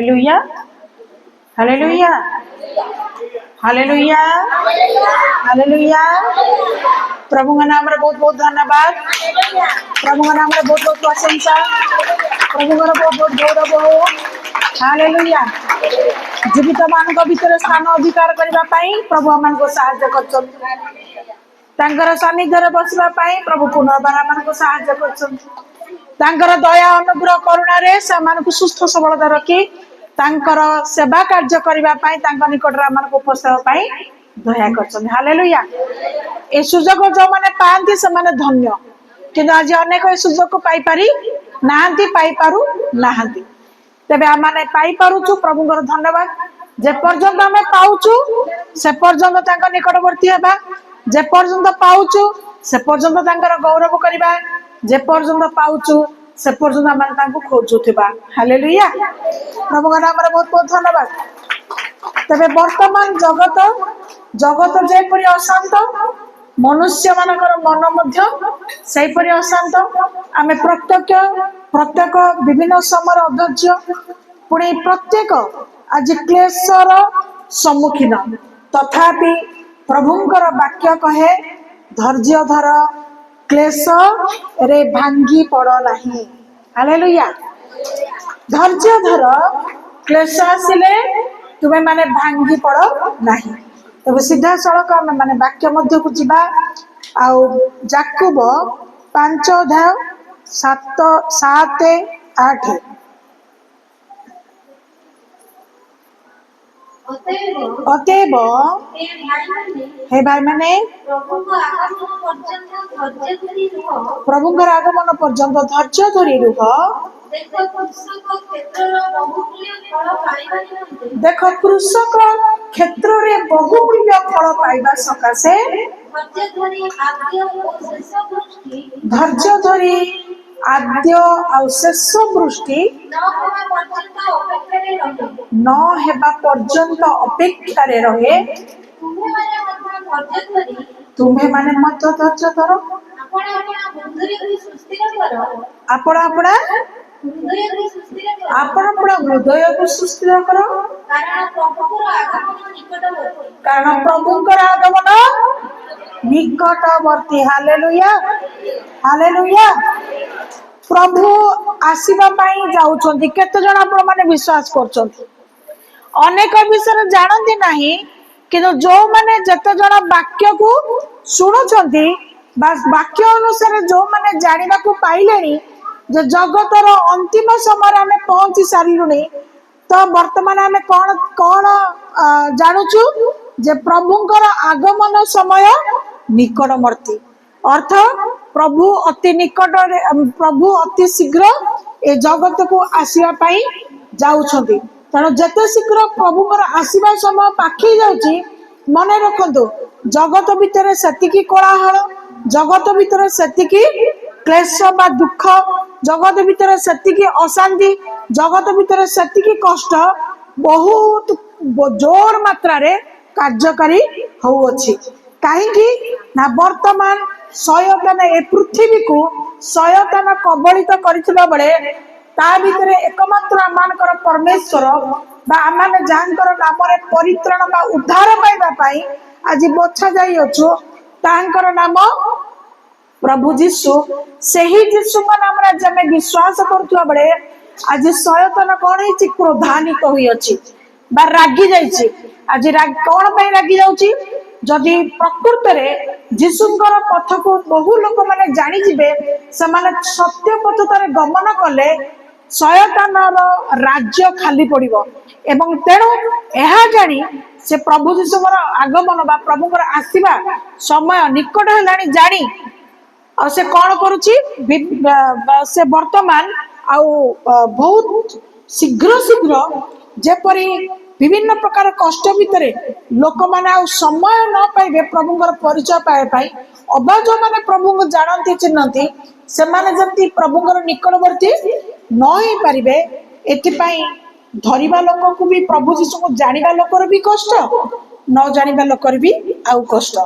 Hallelujah hallelujah hallelujah hallelujah. प्रभु का नाम रे बहुत बहुत धन्यवाद। प्रभु का नाम रे बहुत बहुत प्रशंसा। प्रभु का बहुत बहुत गौरव हो। हालेलुया। जीवित मान भीतर स्थान अधिकार करने प्रभु आम को साहाय्य कर सानिध्य बसवा प्रभु पुनर्बार आम को साहाय्य कर दया अनुग्रह करुण से सुस्थ सबलता रखी सेवा कार्य करने निकट आम को उपस्थित दया कर। हालेलुया। ए सुजोग जो मैंने पाती से माने धन्य किंतु आज अनेक ए सुजोग पाई पारी नाहंती पाई पारू नाहंती तेबे आम माने पाई पारुचु प्रभुଙ୍କର धन्यवाद। जे पर्यंत आमे पाउचु से पर्यंत तांका निकटवर्ती हेबा जे पर्यंत पाउचु से पर्यंत तांकर गौरव करिबा जे पर्यंत पाउचु से पर्यंत आम तांको खोजुथिबा। हालेलुया। प्रभुଙ୍କର नाम रे बहुत बहुत धन्यवाद। तेबे वर्तमान जगत जगत जेपरि अशांत मनुष्य मानकर मन मध्य सेपरि अशांत आमे प्रत्येक विभिन्न समय अधैर्य पुणी प्रत्येक आज क्लेशर सम्मुखीन तथापि प्रभुंकर वाक्य कहे धैर्य धर क्लेश रे भांगी पड़ नहीं। हालेलुया। धैर्य धर क्लेश आसिले तुम्हें माने भांगी पड़ नहीं। तब सीधा सड़क आम माने वाक्य मध्य को जीवा आउ याकूब 5 अध्याय 7-8। अतएव हे भाई माने प्रभुଙ୍କର आगमन पर्यंत धैर्य धरी रुह। देख कृषक क्षेत्र में बहुमूल्य फल पाइबा सकाशे धैर्य धरी आद्य आ शेष वृष्टि न हेबा पर्यंत अपेक्षा रहे। तुम्हें माने मत धैर्य धर आपण अपना हृदय को सुस्थिर कर कारण प्रभुंकर आगमन निकटवर्ती। Hallelujah hallelujah. प्रभु आसीबा पाई जाउछंती केते जण आपण माने विश्वास करछंती अनेक विषय जानती नहीं किंतु जो माने जते जण वाक्य को सुनुछंती बस वाक्य अनुसार जो माने जानिबा को पाइलेनी जे जगतर अंतिम समय आमे पहुंची सारिलुनी तो वर्तमान आमे कौन कौन जानूचु जे प्रभुंकर आगमन समय निकटवर्ती अर्थ प्रभु अति निकट प्रभु अति शीघ्र ए जगत को आसीबा पाई जाउछंती। तेणु जेते शीघ्र प्रभुंकर आसीबा समय पाखी जाउची मने रखंतु जगत भितर सेतिकी कोलाहल जगत भितर सेतिकी क्लेश बा दुख जगत भितर सेतिकी अशांति जगत भितर सेतिकी कष्ट बहुत जोर मात्रा रे कार्यकारी होउछि। काहेकि ना वर्तमान शयतान ए पृथ्वी को शयतान कबलित करथिबा बेले ता भितर एकमात्र आमानकर परमेश्वर बा आमाने जानकर नाम रे परित्राण बा उद्धार पाइबा पाई आज बछा जाई अछु तांकर नाम प्रभु जीशु। सही जीशु का नाम रे जमे विश्वास करथुआ बेले आज शयतान कोन हिची क्रोधान्वित होई अछि बा रागी जाईछि। आज कोन पई रागी जाउछि जदि प्रकृत रे जीशुंकर पथ को बहु लोक माने जानि जिबे समान सत्य पथ तारे गमन कले शयतानर राज्य खाली पड़िबो एवं तेणु एहा जानी से प्रभु जीशुंकर आगमन बा प्रभुंकर आसीबा समय निकट हेलानी जानी और से कौन करुची से वर्तमान आउ बहुत शीघ्र शीघ्र जेपरी विभिन्न प्रकार कष्ट भितर लोक माने आउ समय न पाइबे प्रभुंकर परिचय पाए पाई अबा जो माने प्रभु को जानती चिन्हती से माने जति प्रभुंकर निकटवर्ती न होई पारिबे एथिपाई धरिबा लोक को भी प्रभु जीशु को जानिबा लोकर भी कष्ट न जानिबा लोकर भी आउ कष्ट।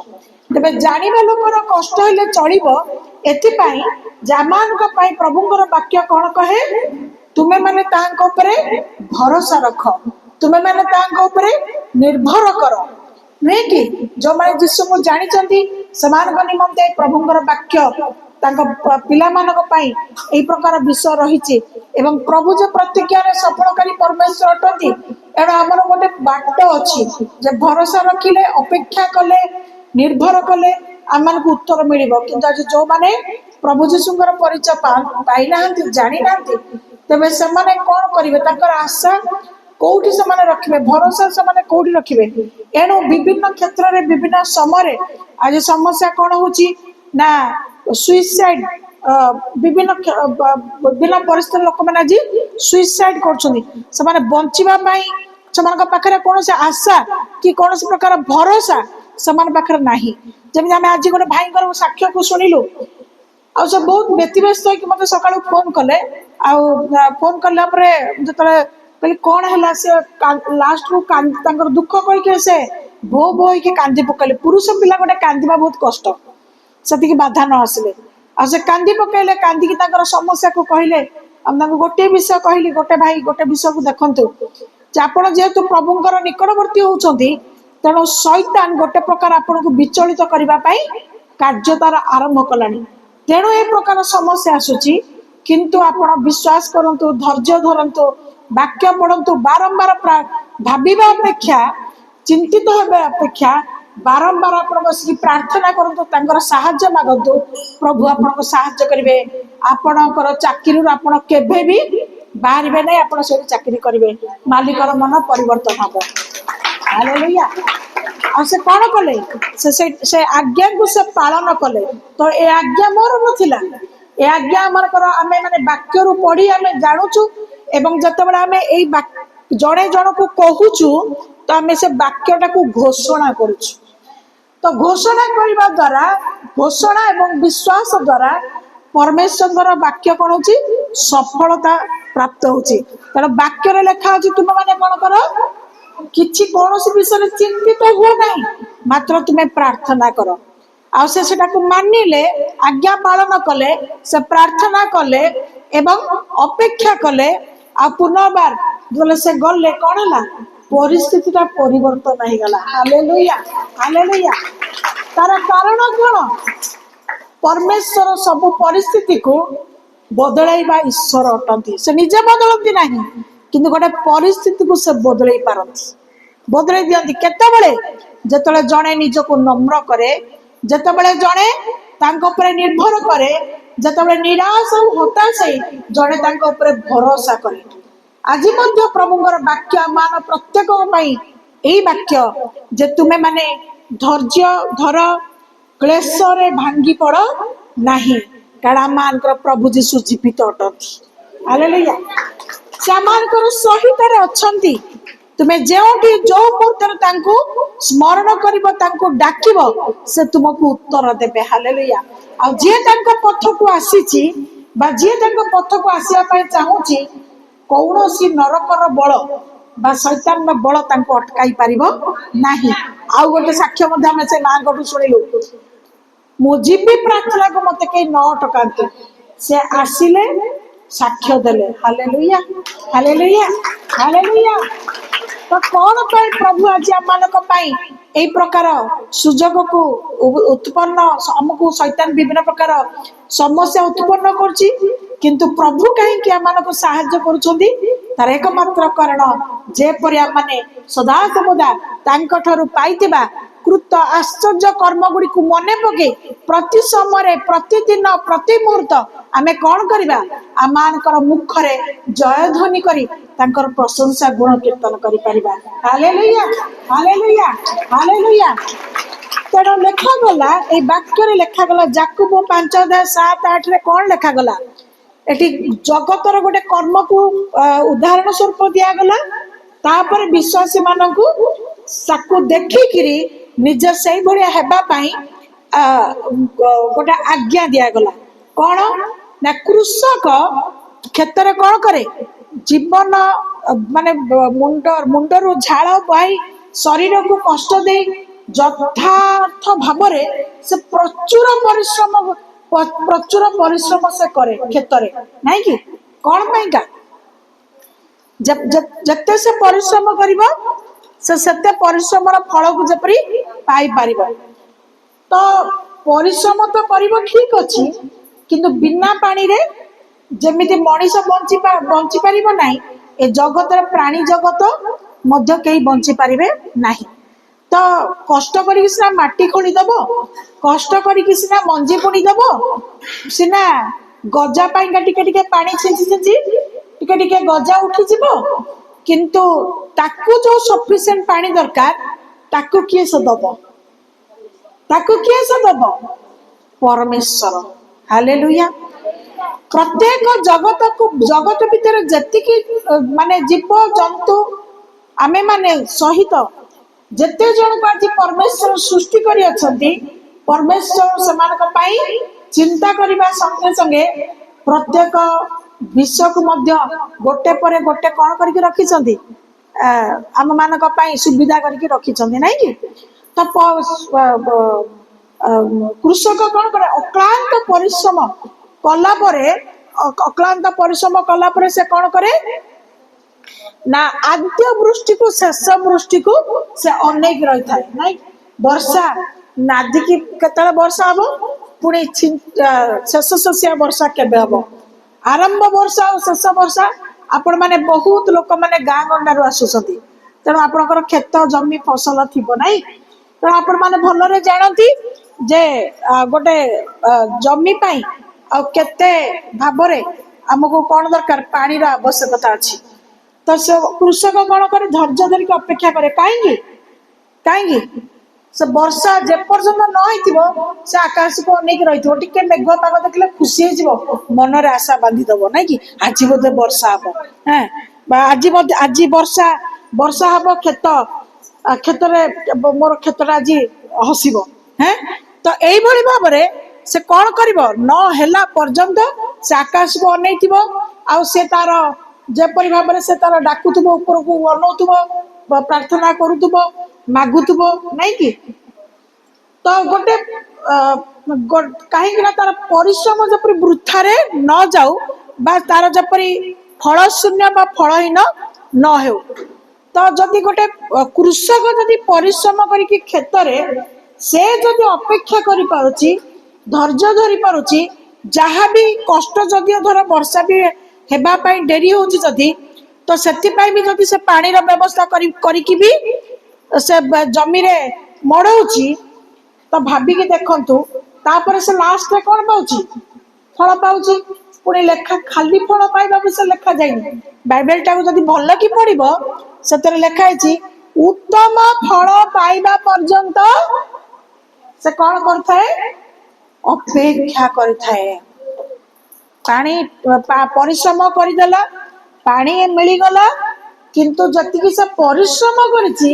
तेबे जानिबा लोकर कष्ट हेले चलिबो एथिपाई जामानक पाई प्रभुंकर वाक्य कोन कहे ତୁମେ ମାନେ ତାଙ୍କ ଉପରେ ଭରସା ରଖ, ତୁମେ ମାନେ ତାଙ୍କ ଉପରେ ନିର୍ଭର କର, ନୁହେଁ କି? ଯୋଉମାନେ ଯୀଶୁଙ୍କୁ ଜାଣିଛନ୍ତି ସେମାନଙ୍କ ନିମନ୍ତେ ପ୍ରଭୁଙ୍କର ବାକ୍ୟ ତାଙ୍କ ପିଲାମାନଙ୍କ ପାଇଁ ଏଇ ପ୍ରକାର ବିଷୟ ରହିଛି। ଏବଂ ପ୍ରଭୁ ଯେ ପ୍ରତିଜ୍ଞାରେ ସଫଳକାରୀ ପରମେଶ୍ୱର ଅଟନ୍ତି, ଏଣୁ ଆମର ଗୋଟେ ବାଟ ଅଛି ଯେ ଭରସା ରଖିଲେ, ଅପେକ୍ଷା କଲେ, ନିର୍ଭର କଲେ ଆମମାନଙ୍କୁ ଉତ୍ତର ମିଳିବ। କିନ୍ତୁ ଆଜି ଯୋଉମାନେ ପ୍ରଭୁ ଯୀଶୁଙ୍କର ପରିଚୟ ପାଇନାହାନ୍ତି, ଜାଣିନାହାନ୍ତି, ତେବେ ସେମାନେ କଣ କରିବେ? ତାଙ୍କର ଆଶା କୋଉଠି ସେମାନେ ରଖିବେ? ଭରସା ସେମାନେ କୋଉଠି ରଖିବେ? ଏଣୁ ବିଭିନ୍ନ କ୍ଷେତ୍ରରେ ବିଭିନ୍ନ ସମୟରେ ଆଜି ସମସ୍ୟା କଣ ହଉଛି ନା ସୁଇସାଇଡ, ବିଭିନ୍ନ ବିଭିନ୍ନ ପରିସ୍ଥିତିରେ ଲୋକମାନେ ଆଜି ସୁଇସାଇଡ କରୁଛନ୍ତି। ସେମାନେ ବଞ୍ଚିବା ପାଇଁ ସେମାନଙ୍କ ପାଖରେ କୌଣସି ଆଶା କି କୌଣସି ପ୍ରକାର ଭରସା ସେମାନଙ୍କ ପାଖରେ ନାହିଁ। ଯେମିତି ଆମେ ଆଜି ଗୋଟେ ଭାଇଙ୍କର ସାକ୍ଷ୍ୟକୁ ଶୁଣିଲୁ, ଆଉ ସେ ବହୁତ ବ୍ୟତିବ୍ୟସ୍ତ ହେଇକି ମତେ ସକାଳୁ ଫୋନ କଲେ। ଆଉ ଫୋନ କଲା ପରେ ଯେତେବେଳେ କହିଲି କଣ ହେଲା, ସେ ଲାଷ୍ଟକୁ ତାଙ୍କର ଦୁଃଖ କହିକି ସେ ଭୋ ଭୋ ହେଇକି କାନ୍ଦି ପକେଇଲେ। ପୁରୁଷ ପିଲା ଗୋଟେ କାନ୍ଦିବା ବହୁତ କଷ୍ଟ, ସେତିକି ବାଧା ନ ଆସିଲେ। ଆଉ ସେ କାନ୍ଦି ପକେଇଲେ, କାନ୍ଦିକି ତାଙ୍କର ସମସ୍ୟାକୁ କହିଲେ। ଆଉ ତାଙ୍କୁ ଗୋଟିଏ ବିଷୟ କହିଲି, ଗୋଟେ ଭାଇ ଗୋଟେ ବିଷୟକୁ ଦେଖନ୍ତୁ ଯେ ଆପଣ ଯେହେତୁ ପ୍ରଭୁଙ୍କର ନିକଟବର୍ତ୍ତୀ ହଉଛନ୍ତି, ତେଣୁ ଶୈତାନ ଗୋଟେ ପ୍ରକାର ଆପଣଙ୍କୁ ବିଚଳିତ କରିବା ପାଇଁ କାର୍ଯ୍ୟ ତାର ଆରମ୍ଭ କଲାଣି। ତେଣୁ ଏ ପ୍ରକାର ସମସ୍ୟା ଆସୁଛି। କିନ୍ତୁ ଆପଣ ବିଶ୍ୱାସ କରନ୍ତୁ, ଧୈର୍ଯ୍ୟ ଧରନ୍ତୁ, ବାକ୍ୟ ପଢନ୍ତୁ, ବାରମ୍ବାର ଭାବିବା ଅପେକ୍ଷା, ଚିନ୍ତିତ ହେବା ଅପେକ୍ଷା ବାରମ୍ବାର ଆପଣ ବସିକି ପ୍ରାର୍ଥନା କରନ୍ତୁ, ତାଙ୍କର ସାହାଯ୍ୟ ମାଗନ୍ତୁ। ପ୍ରଭୁ ଆପଣଙ୍କୁ ସାହାଯ୍ୟ କରିବେ। ଆପଣଙ୍କର ଚାକିରିରୁ ଆପଣ କେବେ ବି ବାହାରିବେ ନାହିଁ, ଆପଣ ସେଇଠି ଚାକିରି କରିବେ, ମାଲିକର ମନ ପରିବର୍ତ୍ତନ ହବ। ହାଲେଲୁୟା। ଆଉ ସେ କଣ କଲେ? ସେ ଆଜ୍ଞାକୁ ସେ ପାଳନ କଲେ। ତ ଏ ଆଜ୍ଞା ମୋର ନଥିଲା, ଏ ଆଜ୍ଞା ଆମଙ୍କର, ଆମେ ମାନେ ବାକ୍ୟରୁ ପଢି ଆମେ ଜାଣୁଛୁ। ଏବଂ ଯେତେବେଳେ ଆମେ ଏଇ ଜଣେ ଜଣକୁ କହୁଛୁ, ତ ଆମେ ସେ ବାକ୍ୟଟାକୁ ଘୋଷଣା କରୁଛୁ। ତ ଘୋଷଣା କରିବା ଦ୍ୱାରା, ଘୋଷଣା ଏବଂ ବିଶ୍ୱାସ ଦ୍ୱାରା ପରମେଶ୍ୱରଙ୍କର ବାକ୍ୟ କଣ ହଉଛି? ସଫଳତା ପ୍ରାପ୍ତ ହଉଛି। ତେଣୁ ବାକ୍ୟରେ ଲେଖା ଅଛି, ତୁମେ ମାନେ କଣ କର? କିଛି କୌଣସି ବିଷୟରେ ଚିନ୍ତିତ ହୁଅ ନାହିଁ, ମାତ୍ର ତୁମେ ପ୍ରାର୍ଥନା କର। ଆଉ ସେ ସେଟାକୁ ମାନିଲେ, ଆଜ୍ଞା ପାଳନ କଲେ, ସେ ପ୍ରାର୍ଥନା କଲେ ଏବଂ ଅପେକ୍ଷା କଲେ। ଆଉ ପୁନର୍ବାର ଯେତେବେଳେ ସେ ଗଲେ, କଣ ହେଲା? ପରିସ୍ଥିତିଟା ପରିବର୍ତ୍ତନ ହେଇଗଲା। Hallelujah, hallelujah. ତାର କାରଣ କଣ? ପରମେଶ୍ୱର ସବୁ ପରିସ୍ଥିତିକୁ ବଦଳାଇବା ଈଶ୍ୱର ଅଟନ୍ତି। ସେ ନିଜେ ବଦଳନ୍ତି ନାହିଁ, କିନ୍ତୁ ଗୋଟେ ପରିସ୍ଥିତିକୁ ସେ ବଦଳେଇ ପାରନ୍ତି, ବଦଳେଇ ଦିଅନ୍ତି। କେତେବେଳେ? ଯେତେବେଳେ ଜଣେ ନିଜକୁ ନମ୍ର କରେ, ଯେତେବେଳେ ଜଣେ ତାଙ୍କ ଉପରେ ନିର୍ଭର କରେ, ଯେତେବେଳେ ନିରାଶ ଆଉ ହତାଶ ହେଇ ଜଣେ ତାଙ୍କ ଉପରେ ଭରସା କରେ। ଆଜି ମଧ୍ୟ ପ୍ରଭୁଙ୍କର ବାକ୍ୟ ମାନ ପ୍ରତ୍ୟେକଙ୍କ ପାଇଁ ଏଇ ବାକ୍ୟ ଯେ ତୁମେ ମାନେ ଧୈର୍ଯ୍ୟ ଧର, କ୍ଲେଶରେ ଭାଙ୍ଗି ପଡ ନାହିଁ, କାରଣ ଆମମାନଙ୍କର ପ୍ରଭୁ ଯୀଶୁ ଜୀବିତ ଅଟନ୍ତି। ହାଲେଲୁୟା। ସେ ଆମମାନଙ୍କର ସହିତରେ ଅଛନ୍ତି। ତୁମେ ଯେଉଁଠି ଯୋଉ ମୁହୂର୍ତ୍ତରେ ତାଙ୍କୁ ସ୍ମରଣ କରିବ, ତାଙ୍କୁ ଡାକିବ, ସେ ତୁମକୁ ଉତ୍ତର ଦେବେ। ହାଲେଲୁୟା। ଆଉ ଯିଏ ତାଙ୍କ ପଥକୁ ଆସିଛି ବା ଯିଏ ତାଙ୍କ ପଥକୁ ଆସିବା ପାଇଁ ଚାହୁଁଛି, କୌଣସି ନରକର ବଳ ବା ଶୈତାନର ବଳ ତାଙ୍କୁ ଅଟକାଇ ପାରିବ ନାହିଁ। ଆଉ ଗୋଟେ ସାକ୍ଷ୍ୟ ମଧ୍ୟ ଆମେ ସେ ମାଙ୍କଠୁ ଶୁଣିଲୁ, ମୁଁ ଯିବି ପ୍ରାର୍ଥନାକୁ, ମତେ କେହି ନ ଅଟକାନ୍ତୁ। ସେ ଆସିଲେ, ସାକ୍ଷ୍ୟ ଦେଲେ। Hallelujah, hallelujah, hallelujah. ତ କଣ ପାଇଁ ପ୍ରଭୁ ଆଜି ଆମମାନଙ୍କ ପାଇଁ ଏଇ ପ୍ରକାର ସୁଯୋଗକୁ ଉତ୍ପନ୍ନ, ଆମକୁ ଶୈତାନ ବିଭିନ୍ନ ପ୍ରକାର ସମସ୍ୟା ଉତ୍ପନ୍ନ କରୁଛି, କିନ୍ତୁ ପ୍ରଭୁ କାହିଁକି ଆମମାନଙ୍କୁ ସାହାଯ୍ୟ କରୁଛନ୍ତି? ତାର ଏକମାତ୍ର କାରଣ, ଯେପରି ଆମମାନେ ସଦାସର୍ବଦା ତାଙ୍କ ଠାରୁ ପାଇଥିବା କୃତ ଆଶ୍ଚର୍ଯ୍ୟ କର୍ମ ଗୁଡିକୁ ମନେ ପକେଇ ପ୍ରତି ସମୟରେ, ପ୍ରତିଦିନ, ପ୍ରତି ମୁହୂର୍ତ୍ତ ଆମେ କଣ କରିବା? ଆମମାନଙ୍କର ମୁଖରେ ଜୟଧ୍ୱନି କରି ତାଙ୍କର ପ୍ରଶଂସା ଗୁଣ କୀର୍ତ୍ତନ କରିପାରିବା। Hallelujah, hallelujah, hallelujah. ତେଣୁ ଲେଖାଗଲା, ଏଇ ବାକ୍ୟରେ ଲେଖାଗଲା, ଯାକୁବ 5:7-8 କଣ ଲେଖାଗଲା? ଏଠି ଜଗତର ଗୋଟେ କର୍ମକୁ ଉଦାହରଣ ସ୍ୱରୂପ ଦିଆଗଲା। ତାପରେ ବିଶ୍ୱାସୀ ମାନଙ୍କୁ ତାକୁ ଦେଖିକିରି ନିଜେ ସେଇଭଳିଆ ହେବା ପାଇଁ ଗୋଟେ ଆଜ୍ଞା ଦିଆଗଲା। କଣ ନା, କୃଷକ କ୍ଷେତରେ କଣ କରେ? ଜୀବନ ମାନେ ମୁଣ୍ଡରୁ ଝାଳ ବୋହି, ଶରୀରକୁ କଷ୍ଟ ଦେଇ ଯଥାର୍ଥ ଭାବରେ ସେ ପ୍ରଚୁର ପରିଶ୍ରମ ସେ କରେ କ୍ଷେତରେ, ନାଇଁ କି? କଣ ପାଇଁକା? ଯେତେ ସେ ପରିଶ୍ରମ କରିବ ସେ ସେତେ ପରିଶ୍ରମର ଫଳକୁ ଯେପରି ପାଇପାରିବ। ତ ପରିଶ୍ରମ ତ କରିବ ଠିକ ଅଛି, କିନ୍ତୁ ବିନା ପାଣିରେ ଯେମିତି ମଣିଷ ବଞ୍ଚି ପାରିବ ନାହିଁ, ଏ ଜଗତର ପ୍ରାଣୀ ଜଗତ ମଧ୍ୟ କେହି ବଞ୍ଚି ପାରିବେ ନାହିଁ। ତ କଷ୍ଟ କରିକି ସିନା ମାଟି ଖୋଳିଦବ, କଷ୍ଟ କରିକି ସିନା ମଞ୍ଜି ବୁଣିଦବ, ସିନା ଗଜା ପାଇଁକା ଟିକେ ଟିକେ ପାଣି ଛିଞ୍ଚି ଛିଞ୍ଚି ଟିକେ ଟିକେ ଗଜା ଉଠିଯିବ, କିନ୍ତୁ ତାକୁ ଯୋଉ ସଫିସିଏଣ୍ଟ ପାଣି ଦରକାର ତାକୁ କିଏ ସେ ଦବ? ତାକୁ କିଏ ସେ ଦବ? ପରମେଶ୍ୱର। ହାଲେଲୁୟା। ପ୍ରତ୍ୟେକ ଜଗତ ଭିତରେ ଯେତିକି ମାନେ ଜୀବ ଜନ୍ତୁ ଆମେ ମାନେ ସହିତ ଯେତେ ଜଣକୁ ଆଜି ପରମେଶ୍ୱର ସୃଷ୍ଟି କରି ଅଛନ୍ତି, ପରମେଶ୍ୱର ସେମାନଙ୍କ ପାଇଁ ଚିନ୍ତା କରିବା ସଙ୍ଗେ ସଙ୍ଗେ ପ୍ରତ୍ୟେକ ବିଷୟକୁ ମଧ୍ୟ ଗୋଟେ ପରେ ଗୋଟେ କଣ କରିକି ରଖିଛନ୍ତି, ଆମ ମାନଙ୍କ ପାଇଁ ସୁବିଧା କରିକି ରଖିଛନ୍ତି, ନାଇଁ କି? ତ କୃଷକ କଣ କରେ? ଅକ୍ଳାନ୍ତ ପରିଶ୍ରମ କଲା ପରେ, ଅକ୍ଳାନ୍ତ ପରିଶ୍ରମ କଲା ପରେ ସେ କଣ କରେ ନା ଆଦ୍ୟ ବୃଷ୍ଟିକୁ ଶେଷ ବୃଷ୍ଟିକୁ ସେ ଅନେଇକି ରହିଥାଏ, ନାଇଁ? ବର୍ଷା ନାଦିକି କେତେବେଳେ ବର୍ଷା ହବ, ପୁଣି ଶେଷ ଶେଷିଆ ବର୍ଷା କେବେ ହବ, ଆରମ୍ଭ ବର୍ଷା ଆଉ ଶେଷ ବର୍ଷା ଆପଣ ମାନେ ବହୁତ ଲୋକମାନେ ଗାଁ ଗଣ୍ଡାରୁ ଆସୁଛନ୍ତି, ତେଣୁ ଆପଣଙ୍କର କ୍ଷେତ ଜମି ଫସଲ ଥିବ, ନାଇଁ? ତେଣୁ ଆପଣ ମାନେ ଭଲରେ ଜାଣନ୍ତି ଯେ ଗୋଟେ ଜମି ପାଇଁ ଆଉ କେତେ ଭାବରେ ଆମକୁ କଣ ଦରକାର, ପାଣିର ଆବଶ୍ୟକତା ଅଛି। ତ ସେ କୃଷକ କଣ କରେ? ଧୈର୍ଯ୍ୟ ଧରିକି ଅପେକ୍ଷା କରେ। କାହିଁକି? କାହିଁକି? ସେ ବର୍ଷା ଯେପର୍ଯ୍ୟନ୍ତ ନ ହେଇଥିବ ସେ ଆକାଶକୁ ଅନେଇକି ରହିଥିବ, ଟିକେ ମେଘୁଆ ପାଗ ଦେଖିଲେ ଖୁସି ହେଇଯିବ, ମନରେ ଆଶା ବାନ୍ଧିଦବ, ନାଇଁ କି? ଆଜି ବୋଧେ ବର୍ଷା ହବ, ହଁ, ବା ଆଜି ବର୍ଷା ହବ, କ୍ଷେତରେ ମୋର କ୍ଷେତଟା ଆଜି ହସିବ, ହେଁ। ତ ଏଇଭଳି ଭାବରେ ସେ କଣ କରିବ? ନ ହେଲା ପର୍ଯ୍ୟନ୍ତ ସେ ଆକାଶକୁ ଅନେଇଥିବ, ଆଉ ସେ ତାର ଯେପରି ଭାବରେ ସେ ତାର ଡାକୁଥିବ, ଉପରକୁ ଅନଉଥିବ, ପ୍ରାର୍ଥନା କରୁଥିବ, ମାଗୁଥିବ, ନାଇଁ କି? ତ ଗୋଟେ କାହିଁକି ନା ତାର ପରିଶ୍ରମ ଯେପରି ବୃଥାରେ ନ ଯାଉ, ବା ତାର ଯେପରି ଫଳ ଶୂନ୍ୟ ବା ଫଳହୀନ ନ ହେଉ। ତ ଯଦି ଗୋଟେ କୃଷକ ଯଦି ପରିଶ୍ରମ କରିକି କ୍ଷେତରେ ସେ ଯଦି ଅପେକ୍ଷା କରିପାରୁଛି, ଧୈର୍ଯ୍ୟ ଧରି ପାରୁଛି, ଯାହାବି କଷ୍ଟ ଯଦିଓ ଧର ବର୍ଷା ବି ହେବା ପାଇଁ ଡେରି ହଉଛି ଯଦି, ତ ସେଥିପାଇଁ ବି ଯଦି ସେ ପାଣିର ବ୍ୟବସ୍ଥା କରିକି ବି ସେ ଜମିରେ ମଡଉଛି, ତ ଭାବିକି ଦେଖନ୍ତୁ ତାପରେ ସେ ଲାଷ୍ଟରେ କଣ ପାଉଛି? ଫଳ ପାଉଛି। ପୁଣି ଲେଖା ଖାଲି ଫଳ ପାଇବାକୁ ସେ ଲେଖା ଯାଇନି, ବାଇବେଲ ଟାକୁ ଯଦି ଭଲ କି ପଢିବ ସେଥିରେ ଲେଖା ହେଇଛି ଉତ୍ତମ ଫଳ ପାଇବା ପର୍ଯ୍ୟନ୍ତ ସେ କଣ କରିଥାଏ? ଅପେକ୍ଷା କରିଥାଏ। ପାଣି ପରିଶ୍ରମ କରିଦେଲା, ପାଣି ମିଳିଗଲା, କିନ୍ତୁ ଯେତିକି ସେ ପରିଶ୍ରମ କରିଛି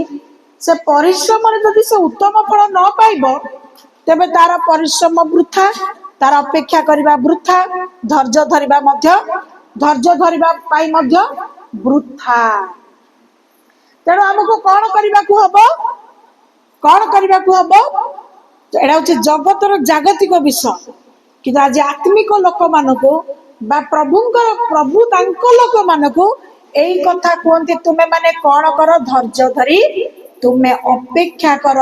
ସେ ପରିଶ୍ରମରେ ଯଦି ସେ ଉତ୍ତମ ଫଳ ନ ପାଇବ, ତେବେ ତାର ପରିଶ୍ରମ ବୃଥା, ତାର ଅପେକ୍ଷା କରିବା ବୃଥା, ଧୈର୍ଯ୍ୟ ଧରିବା ପାଇଁ ମଧ୍ୟ ବୃଥା। ତେଣୁ ଆମକୁ କଣ କରିବାକୁ ହବ? କଣ କରିବାକୁ ହବ? ଏଇଟା ହଉଛି ଜଗତର ଜାଗତିକ ବିଷୟ, କିନ୍ତୁ ଆଜି ଆତ୍ମିକ ଲୋକମାନଙ୍କୁ ବା ପ୍ରଭୁ ତାଙ୍କ ଲୋକମାନଙ୍କୁ ଏଇ କଥା କୁହନ୍ତି, ତୁମେ ମାନେ କଣ କର? ଧୈର୍ଯ୍ୟ ଧରି ତୁମେ ଅପେକ୍ଷା କର।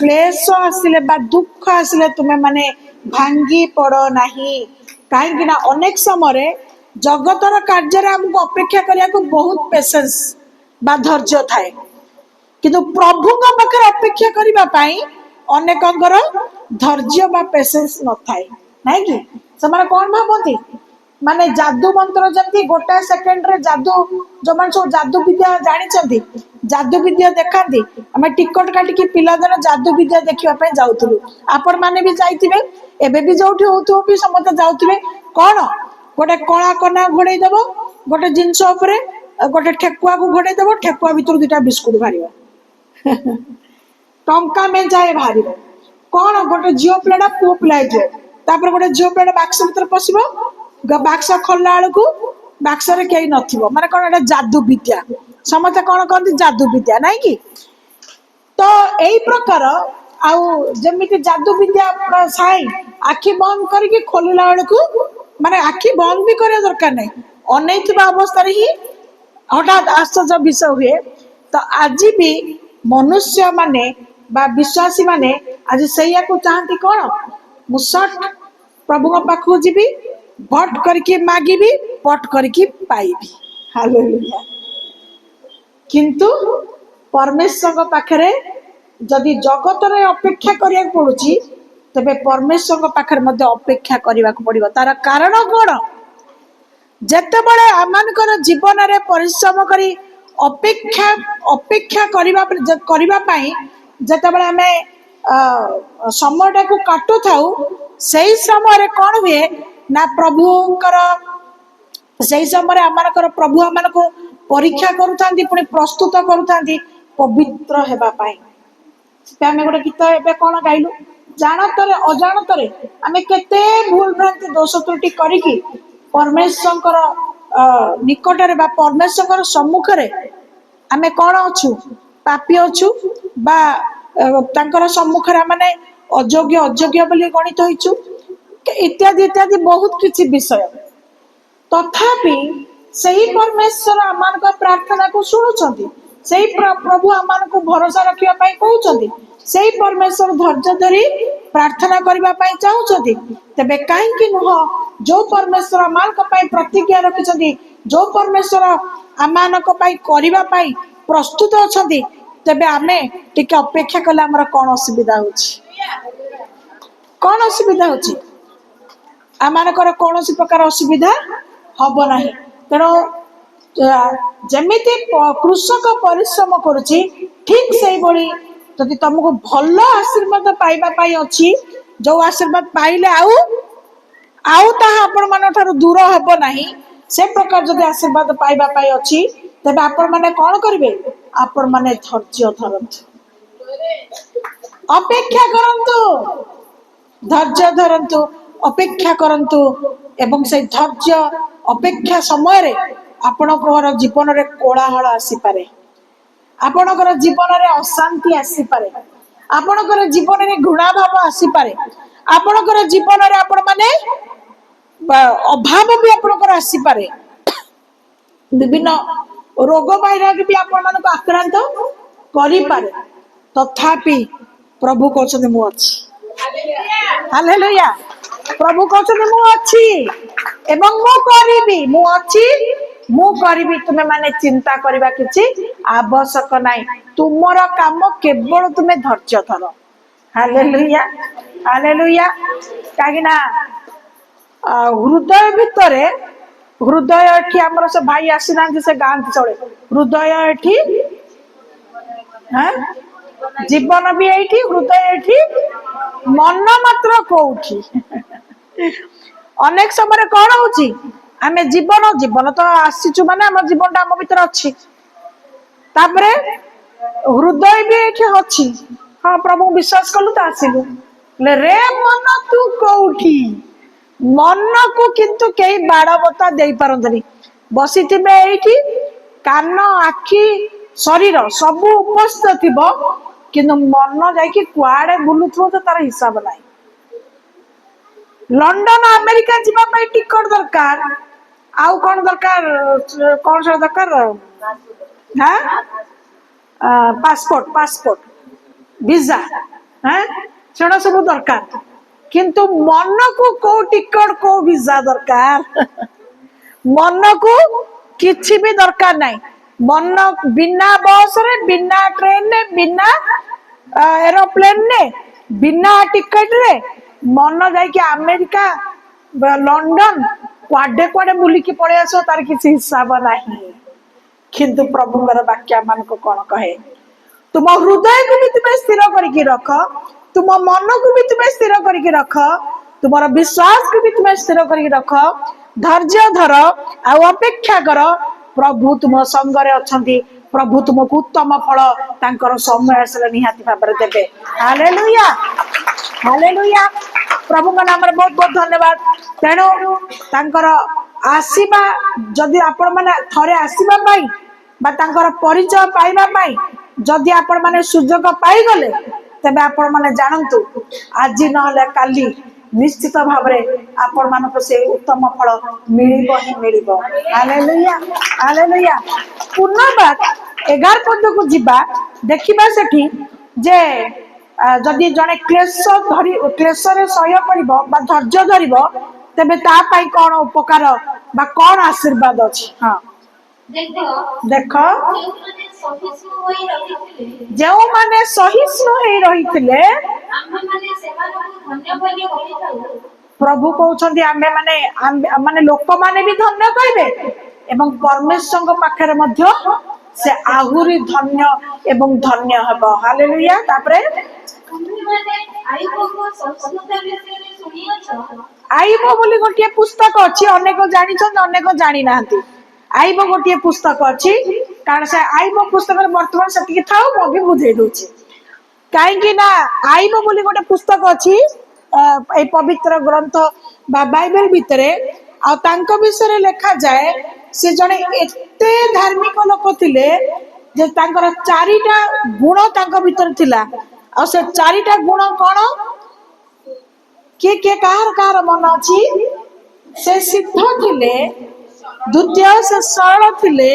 କ୍ଲେଶ ଆସିଲେ ବା ଦୁଃଖ ଆସିଲେ ତୁମେ ମାନେ ଭାଙ୍ଗି ପଡ ନାହିଁ। କାହିଁକି ନା ଅନେକ ସମୟରେ ଜଗତର କାର୍ଯ୍ୟରେ ଆମକୁ ଅପେକ୍ଷା କରିବାକୁ ବହୁତ ପେସେନ୍ସ ବା ଧୈର୍ଯ୍ୟ ଥାଏ, କିନ୍ତୁ ପ୍ରଭୁଙ୍କ ପାଖରେ ଅପେକ୍ଷା କରିବା ପାଇଁ ଅନେକଙ୍କର ଧୈର୍ଯ୍ୟ ବା ପେସେନ୍ସ ନଥାଏ, ନାଇଁ କି? ସେମାନେ କଣ ଭାବନ୍ତି? ମାନେ ଯାଦୁ ମନ୍ତ୍ର ଯେମିତି ଗୋଟାଏ ସେକେଣ୍ଡରେ ଯୋଉମାନେ ସବୁ ଯାଦୁ ବିଦ୍ୟା ଜାଣିଛନ୍ତି, ଯାଦୁ ବିଦ୍ୟା ଦେଖାନ୍ତି। ଆମେ ଟିକଟ କାଟିକି ପିଲାଦିନ ଯାଦୁ ବିଦ୍ୟା ଦେଖିବା ପାଇଁ ଯାଉଥିଲୁ, ଆପଣ ମାନେ ବି ଯାଇଥିବେ, ଏବେ ବି ଯୋଉଠି ହଉଥିବ ବି ସମସ୍ତେ ଯାଉଥିବେ। କଣ? ଗୋଟେ କଳା କନା ଘୋଡେଇ ଦବ ଗୋଟେ ଜିନିଷ ଉପରେ, ଗୋଟେ ଠେକୁଆକୁ ଘୋଡେଇ ଦବ, ଠେକୁଆ ଭିତରୁ ଦିଟା ବିସ୍କୁଟ ବାହାରିବ, ଟଙ୍କା ମେଞ୍ଚାଏ ବାହାରିବ। କଣ? ଗୋଟେ ଝିଅ ପିଲାଟା ପୁଅ ପିଲା ହେଇଯିବ, ତାପରେ ଗୋଟେ ଝିଅ ପିଲାଟା ବାକ୍ସ ଭିତରେ ପଶିବ, ବାକ୍ସ ଖୋଲିଲା ବେଳକୁ ବାକ୍ସରେ କେହି ନଥିବ। ମାନେ କଣ? ଏଟା ଯାଦୁ ବିଦ୍ୟା। ସମସ୍ତେ କଣ କହନ୍ତି? ଯାଦୁ ବିଦ୍ୟା, ନାଇଁ କି? ତ ଏଇ ପ୍ରକାର ଆଉ ଯେମିତି ଯାଦୁ ବିଦ୍ୟା ସାଇ ଆଖି ବନ୍ଦ କରିକି ଖୋଲିଲା ବେଳକୁ, ମାନେ ଆଖି ବନ୍ଦ ବି କରିବା ଦରକାର ନାହିଁ, ଅନେଇଥିବା ଅବସ୍ଥାରେ ହିଁ हठात आश्चर्य विषय हुए। तो आज भी मनुष्य माने बा विश्वासी माने आज सैया को चाहती कौन मुसट प्रभु पाखु जीवी भट करके मागिबी पट करके पाइबी। हालेलुया। किंतु परमेश्वर पाखरे जदि जगत रे अपेक्षा करिया पड़ुची तबे परमेश्वर पाखरे मध्य अपेक्षा करने को पड़िबो। तार कारण कौन जेतेबेले आमानकर जीवन रे परिश्रम करी अपेक्षा अपेक्षा करिबा पई जेतेबेले आमे समय को काटु थाउ सही समय कौन हुए ना प्रभुकर सही समय आमानकर प्रभु आमान को परीक्षा करूथांती पुणी प्रस्तुत करूथांती पवित्र हेबा पाई। आमे गोटे गीत एबे कौन गाइलु जानतरे अजाणतरे आमे केते भूल भ्रांति दोष त्रुटि करिकी परमेश्वर निकटरे बा परमेश्वर सम्मुख रे आमे कौन अच्छु पापी अच्छु बा तांकर सम्मुख रे माने अयोग्य अयोग्य बोली गणित होइछु इत्यादि इत्यादि बहुत किछि विषय। तथापि सही परमेश्वर आमान को प्रार्थना को शुणुचंती सही प्रभु आमान को भरोसा रखिया पाई कहउचंती सही परमेश्वर धैर्य धरी प्रार्थना करबा पाई चाहुचंती तबे काहे कि नुह जो परमेश्वर आमान को पाई प्रतिज्ञा रखिचंती जो परमेश्वर आमान को पाई करबा पाई प्रस्तुत अछंती तबे आमे टिके अपेक्षा कले हमर कोन असुविधा होछि कोन असुविधा होछि आमानकर कौनसी प्रकार असुविधा हब नाही। तेणु जमिति कृषक परिश्रम करुची ठीक से बड़ी जदि तुमको भल आशीर्वाद पाइबा पाई अछि जो आशीर्वाद पाइले आउ आउ ताहा आपण मन ठारू दूर हब नाही से प्रकार जदि आशीर्वाद पाइबा पाई अछि तबे आपण माने कोन करिवे आपण माने धैर्य धरंतु अपेक्षा करंतु धैर्य धरंतु अपेक्षा करंतु एवं से धैर्य अपेक्षा समय रे आपणकर जीवन रे कोलाहल आसी पारे आपणकर जीवन रे अशांति आसी पारे आपणकर जीवन रे घृणा भाव आसी पारे आपणकर जीवन रे आपण माने अभाव भी आपणकर आसी पारे विभिन्न रोग वैराग्य भी आपण मानको आक्रांत करि पारे तथापि प्रभु कहते मु अछि हालेलुया प्रभु कहते मु अछि एवं मु करिबी मु अछि मु करिबी तुमे माने चिंता करबा किछि आवश्यक नाही तुमर काम केवल तुमे धैर्य धर। हालेलुया हालेलुया कागिना हृदय भितरे हृदय एठी हमर से भाई आसीना से गांधी चले हृदय एठी हां जीवन भी एठी हृदय एठी मन मात्र कोठी अनेक समय कौन होची आमे जीवन जीवन तो आसीचु माने हम जीवन हम भीतर अछि तापरे हृदय भी एठी अछि हां प्रभु विश्वास कलु त आसीलु ले रे मन तू कोठी मन को किंतु कई बाड़ बता दे पारंतनी बसिथिबे एठी कान आखी शरीर सब उपस्थित थिबो किंतु मन जाइकी कुआडे बुलुथो तो तार हिसाब नाही। लंडन अमेरिका जीवा पाई टिकट दरकार आउ कौन दरकार कौन सा दरकार हां पासपोर्ट पासपोर्ट वीजा हां सेना सब दरकार किंतु मन को को टिकट को वीजा दरकार मन को किछि भी दरकार नाही मन बिना बस रे बिना ट्रेन ने बिना एरोप्लेन ने बिना टिकट रे मन जाई कि अमेरिका लंडन क्वाडे क्वाडे बुली की पळे आसो तार किछि हिसाब नाही किंतु प्रभुଙ୍କର वाक्य मान को कोन कहे तुम हृदय को भी तुम स्थिर करके रख तुम मन को भी तुम स्थिर करके रख तुम्हारा विश्वास को भी तुम स्थिर करके रख धैर्य धर आ अपेक्षा कर प्रभु तुम संग रे अछंती प्रभु तुमको उत्तम फल तांकर समय आसले निहाती भाबरे देबे। हालेलुया हालेलुया प्रभु का नाम रे बहुत बहुत धन्यवाद। तेणु तांकर आसीबा जदि आपण माने थरे आसीबा पाई बा तांकर परिचय पाइबा पाई जदि आपण माने सुযোଗ पाई गले तबे आपण माने जानंतु आज नहले काली निश्चित भाव आपण मानक से उत्तम फल मिलिब ही मिलिब। Hallelujah hallelujah. पुनर्बार 11 पद को जिबा देखिबा सेठी जे जदि जने क्लेश रे सह्य करिवो बा धैर्य धरिवो तेबे ता पई कोन उपकार बा कोन आशीर्वाद अछि। हां देख जो माने सहिष्णु होई रहिथिले प्रभु कहउछन्ती आमे माने लोक माने भी धन्य कहबे एवं परमेश्वर पाखरे मध्य से आहुरी धन्य एवं धन्य हबो। हालेलुया। तापरे आईबो बोली गोटे पुस्तक अछि अनेक जानि छन अनेक जानि नाहंती। आईबो गोटे पुस्तक अछि कारण से आईबो पुस्तक वर्तमान सतिकी थाउ मो भी बुझे दोछि काहेकि ना आईबो बोली गोटे पुस्तक अछि ए पवित्र ग्रंथ बा बाइबल भितरे आ तांको विषय लिखा जाए से जने एते धार्मिक लोक थिले जे तांकर चारिटा गुण तांको भीतर थिला आ से चारिटा गुण कोन के कार कार मन अछि से सिद्ध थिले द्वितीय से सरल थिले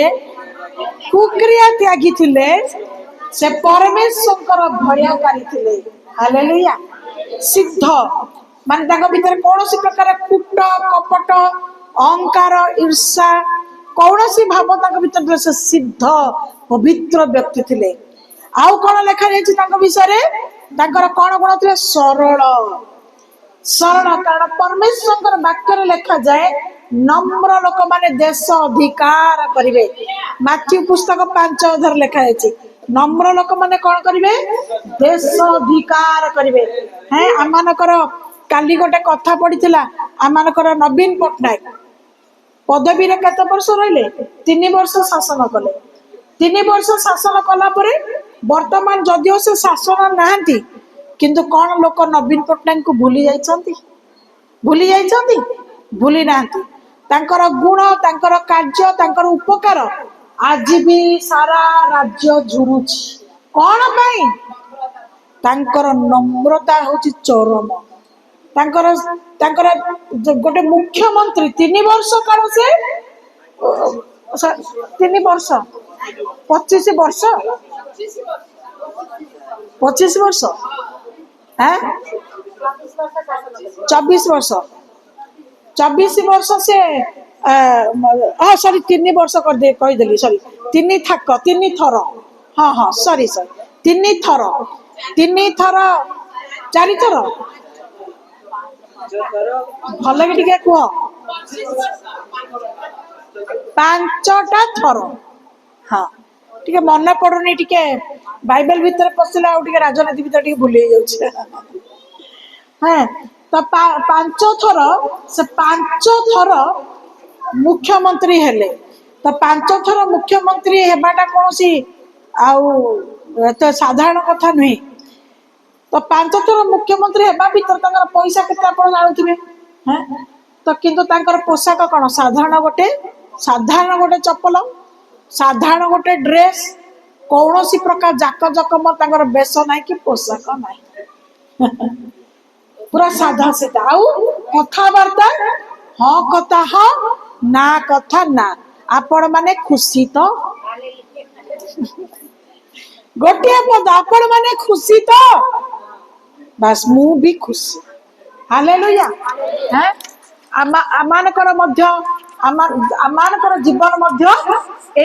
कुक्रिया त्यागी थिले से परमेश्वर भयकारी थिले। हालेलुया। सिद्ध मान तांको भीतर कोनोसी प्रकार कूट कपट अहंकार ईर्षा कौनसी भाव तांको भीतर से सिद्ध पवित्र व्यक्ति थिले। आउ कोन लेखा जायछि तांको विषय रे तांकर कोन गुण थिले सरल सरल कारण परमेश्वर वाक्य लेखा जाए नम्र लोक माने देश अधिकार करिवे। माथ्यू पुस्तक 5 अध्याय लेखा है नम्र लोक माने कौन करिवे देश अधिकार करिवे। हैं आमानकर काली गोटे कथा पड़ीथिला आमानकर नवीन पटनायक पदवी रे कत वर्ष रहिले 3 वर्ष शासन कले 3 वर्ष शासन कला परे वर्तमान जदियो से शासन नाहंती किंतु कौन लोक नवीन पटनायक को भूली जाइछंती भूली नाहंती तांकर गुण तांकर कार्य तांकर उपकार आज भी सारा राज्य झुरुछि कौन पई तांकर नम्रता होछि चरम तांकर तांकर गोटे मुख्यमंत्री 3 वर्ष काल से 3 वर्ष 25 वर्ष 25 वर्ष हैं 24 वर्ष 24 वर्ष से हाँ सॉरी 3 वर्ष कर दे कहि देली सॉरी 3 थाक 3 थर हाँ हाँ सॉरी सॉरी 3 थर 4 थर भल के टिके कुह 5टा थर हाँ टिके मन पड़ुनी टिके बाइबल भीतर पसिला आ टिके राजनीति भीतर टिके भूली जाउछ हाँ तो 5 थर से 5 थर मुख्यमंत्री हेले तो 5 थर मुख्यमंत्री हेबाटा कोनोसी आउ तो साधारण कथा नहीं तो 5 थर मुख्यमंत्री हेबा भीतर तांकर पैसा केते आपण जानुथिबे हैं तो किंतु तांकर पोशाक कोन साधारण गोटे चप्पल साधारण गोटे ड्रेस कौनसी प्रकार जाक जकम तांकर बेश नाही कि पोशाक नाही पूरा साधा सीधा आउ कथावार्ता हाँ कथा हाँ ना कथा ना आपण माने खुशी तो गोटे पद आपण माने खुशी तो बस मु भी खुशी। हालेलुया। हैं आमानकर मध्य आमानकर जीवन मध्य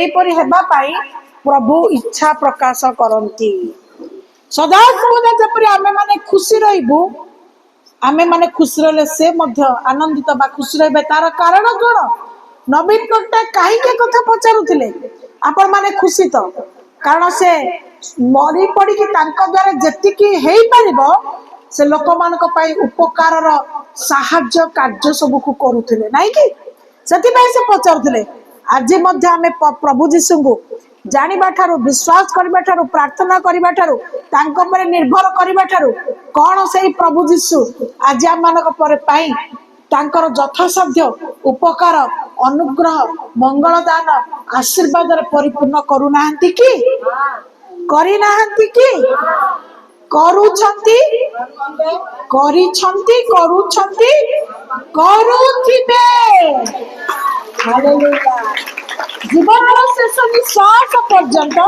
एपरि हेबा पाई प्रभु इच्छा प्रकाश करंती सदा सर्वदा जपरि आमे माने खुशी रहिबु आमे माने खुशी रहले से मध्य आनंदित बा खुशी रहबे तार कारण कोन नवीन पट्टनायक काहे के कथा पचारुथिले आपण माने खुशी तो कारण से मरी पड़ी कि तांका द्वारा जेतिकी हेई परिबो से लोक मानक पई उपकार रो सहाय्य कार्य सब को करूथिले नाही कि सेति पई से पचारुथिले आज मध्य आमे प्रभु जीशु को जानिबा ठारो विश्वास करबा ठारो प्रार्थना करबा ठारो तांको पर निर्भर करबा ठारो कोन सेही प्रभु जीशु आज हम मानक पर पाई तांकर यथासाध्य उपकार अनुग्रह मंगल दान आशीर्वाद रे परिपूर्ण करू नाहंती कि करी नाहंती कि କରୁଛନ୍ତି, କରିଛନ୍ତି, କରୁଛନ୍ତି, କରୁଥିବେ। ହାଲେଲୁୟା। ଜୀବନର ଶେଷ ନିଶ୍ୱାସ ପର୍ଯ୍ୟନ୍ତ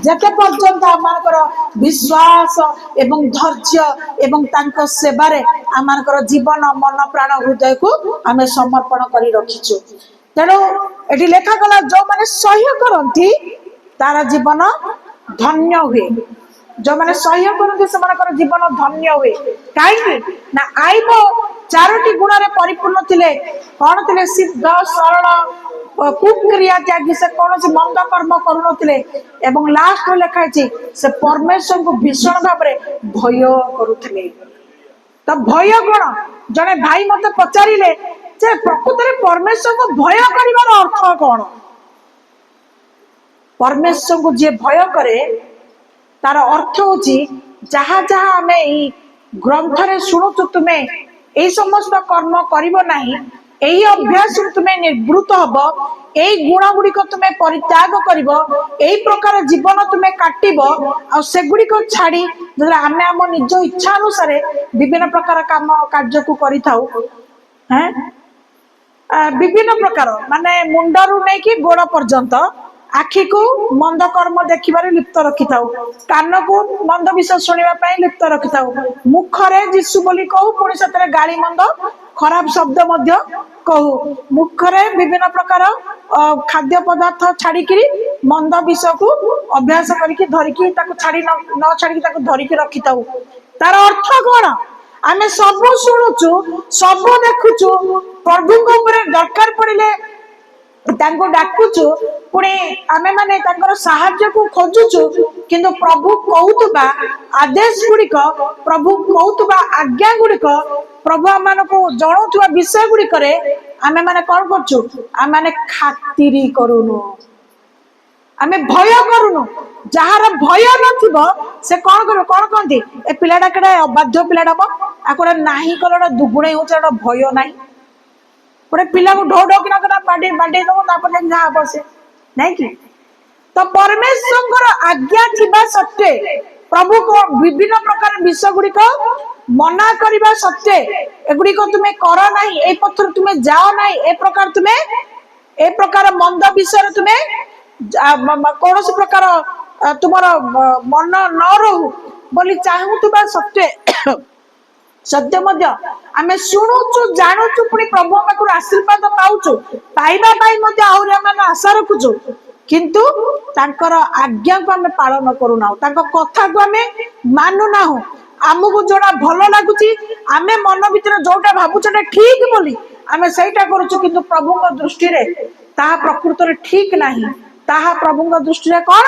ଯେତେ ପର୍ଯ୍ୟନ୍ତ ଆମମାନଙ୍କର ବିଶ୍ୱାସ ଏବଂ ଧୈର୍ଯ୍ୟ ଏବଂ ତାଙ୍କ ସେବାରେ ଆମମାନଙ୍କର ଜୀବନ ମନ ପ୍ରାଣ ହୃଦୟକୁ ଆମେ ସମର୍ପଣ କରି ରଖିଛୁ। ତେଣୁ ଏଠି ଲେଖାଗଲା ଯୋଉମାନେ ସହ୍ୟ କରନ୍ତି ତାର ଜୀବନ ଧନ୍ୟ ହୁଏ। ଯୋଉମାନେ ସହ୍ୟ କରନ୍ତି ସେମାନଙ୍କର ଜୀବନ ଧନ୍ୟ ହୁଏ। କାହିଁକି ନା ଆଇବ 4ଟି ଗୁଣରେ ପରିପୂର୍ଣ୍ଣ ଥିଲେ। କଣ ଥିଲେ? ସିଦ୍ଧ, ସରଳ, କୁକ୍ରିୟା ତ୍ୟାଗୀ, ସେ କୌଣସି ମନ୍ଦ କର୍ମ କରୁନଥିଲେ। ଏବଂ ଲାଷ୍ଟ ଲେଖା ହେଇଛି ସେ ପରମେଶ୍ୱରଙ୍କୁ ଭୀଷଣ ଭାବରେ ଭୟ କରୁଥିଲେ। ତ ଭୟ କଣ? ଜଣେ ଭାଇ ମତେ ପଚାରିଲେ ଯେ ପ୍ରକୃତରେ ପରମେଶ୍ୱରଙ୍କୁ ଭୟ କରିବାର ଅର୍ଥ କଣ? ପରମେଶ୍ୱରଙ୍କୁ ଯିଏ ଭୟ କରେ ତାର ଅର୍ଥ ହଉଛି ଯାହା ଯାହା ଆମେ ଏଇ ଗ୍ରନ୍ଥରେ ଶୁଣୁଛୁ, ତୁମେ এই সমস্ত কর্ম করিব ନାହିଁ, এই অভ্যাসରୁ ତୁମେ ନିବୃତ୍ତ ହବ, এই ଗୁଣ ଗୁଡ଼ିକ ତୁମେ ପରିତ୍ୟାଗ କରିବ, এই ପ୍ରକାର ଜୀବନ ତୁମେ କାଟିବ। ଆଉ ସେଗୁଡ଼ିକ ଛାଡ଼ି ଯେତେବେଳେ ଆମେ ଆମ ନିଜ ଇଚ୍ଛା ଅନୁସାରେ ବିଭିନ୍ନ ପ୍ରକାର କାମ କାର୍ଯ୍ୟକୁ କରିଥାଉ, ବିଭିନ୍ନ ପ୍ରକାର ମାନେ ମୁଣ୍ଡରୁ ନେଇକି ଗୋଡ଼ ପର୍ଯ୍ୟନ୍ତ ଆଖିକୁ ମନ୍ଦ କର୍ମ ଦେଖିବାରେ ଲିପ୍ତ ରଖିଥାଉ, କାନକୁ ମନ୍ଦ ବିଷୟ ଶୁଣିବା ପାଇଁ ଲିପ୍ତ ରଖିଥାଉ, ମୁଖରେ ଯୀଶୁ ବୋଲି କହୁ ପୁଣି ସେଥିରେ ଗାଳି ମନ୍ଦ ଖରାପ ଶବ୍ଦ ମଧ୍ୟ କହୁ, ମୁଖରେ ବିଭିନ୍ନ ପ୍ରକାର ଖାଦ୍ୟ ପଦାର୍ଥ ଛାଡ଼ିକିରି ମନ୍ଦ ବିଷୟକୁ ଅଭ୍ୟାସ କରିକି ଧରିକି ତାକୁ ଛାଡ଼ି ନ ଛାଡ଼ିକି ତାକୁ ଧରିକି ରଖିଥାଉ। ତାର ଅର୍ଥ କଣ? ଆମେ ସବୁ ଶୁଣୁଛୁ, ସବୁ ଦେଖୁଛୁ, ପ୍ରଭୁଙ୍କ ଉପରେ ଦରକାର ପଡ଼ିଲେ ତାଙ୍କୁ ଡାକୁଛୁ, ପୁଣି ଆମେ ମାନେ ତାଙ୍କର ସାହାଯ୍ୟକୁ ଖୋଜୁଛୁ, କିନ୍ତୁ ପ୍ରଭୁ କହୁଥିବା ଆଦେଶ ଗୁଡ଼ିକ, ପ୍ରଭୁ କହୁଥିବା ଆଜ୍ଞା ଗୁଡ଼ିକ, ପ୍ରଭୁ ଆମମାନଙ୍କୁ ଜଣାଉଥିବା ବିଷୟ ଗୁଡ଼ିକରେ ଆମେ ମାନେ କଣ କରୁଛୁ? ଆମେ ମାନେ ଖାତିରି କରୁନୁ, ଆମେ ଭୟ କରୁନୁ। ଯାହାର ଭୟ ନଥିବ ସେ କଣ କରିବ? କଣ କହନ୍ତି? ଏ ପିଲାଟା କେଡ଼େ ଅବାଧ୍ୟ ପିଲାଟା, ଆକୁ ନାହିଁ କଲେ ଗୋଟେ ଦୁଗୁଣେଇ ହଉଛି, ଗୋଟେ ଭୟ ନାହିଁ। ଗୋଟେ ପିଲାକୁ ଢୋ ଢୋ କିନା ବାଡେଇ ଦବ, ତାପରେ ଯାହା ହବ ସେ ନାଇଁ କି? ତ ପରମେଶ୍ୱରଙ୍କର ଆଜ୍ଞା ଥିବା ସତ୍ତ୍ୱେ, ପ୍ରଭୁ ବିଭିନ୍ନ ପ୍ରକାର ବିଷୟ ଗୁଡ଼ିକ ମନା କରିବା ସତ୍ତ୍ୱେ, ଏଗୁଡ଼ିକ ତୁମେ କର ନାହିଁ, ଏ ପଥରେ ତୁମେ ଯାଅ ନାହିଁ, ଏ ପ୍ରକାର ମନ୍ଦ ବିଷୟରେ ତୁମେ କୌଣସି ପ୍ରକାର ତୁମର ମନ ନ ରହୁ ବୋଲି ଚାହୁଁଥିବା ସତ୍ତ୍ୱେ ସତ୍ୟ ମଧ୍ୟ ଆମେ ଶୁଣୁଛୁ, ଜାଣୁଛୁ, ପୁଣି ପ୍ରଭୁଙ୍କ ପାଖରୁ ଆଶୀର୍ବାଦ ପାଉଛୁ, ପାଇବା ପାଇଁ ମଧ୍ୟ ଆହୁରି ଆମେ ଆଶା ରଖୁଛୁ, କିନ୍ତୁ ତାଙ୍କର ଆଜ୍ଞାକୁ ଆମେ ପାଳନ କରୁନାହୁଁ, ତାଙ୍କ କଥାକୁ ଆମେ ମାନୁନାହୁଁ। ଆମକୁ ଯୋଉଟା ଭଲ ଲାଗୁଛି, ଆମେ ମନ ଭିତରେ ଯୋଉଟା ଭାବୁଛୁ ଠିକ ବୋଲି ଆମେ ସେଇଟା କରୁଛୁ, କିନ୍ତୁ ପ୍ରଭୁଙ୍କ ଦୃଷ୍ଟିରେ ତାହା ପ୍ରକୃତରେ ଠିକ ନାହିଁ। ତାହା ପ୍ରଭୁଙ୍କ ଦୃଷ୍ଟିରେ କଣ?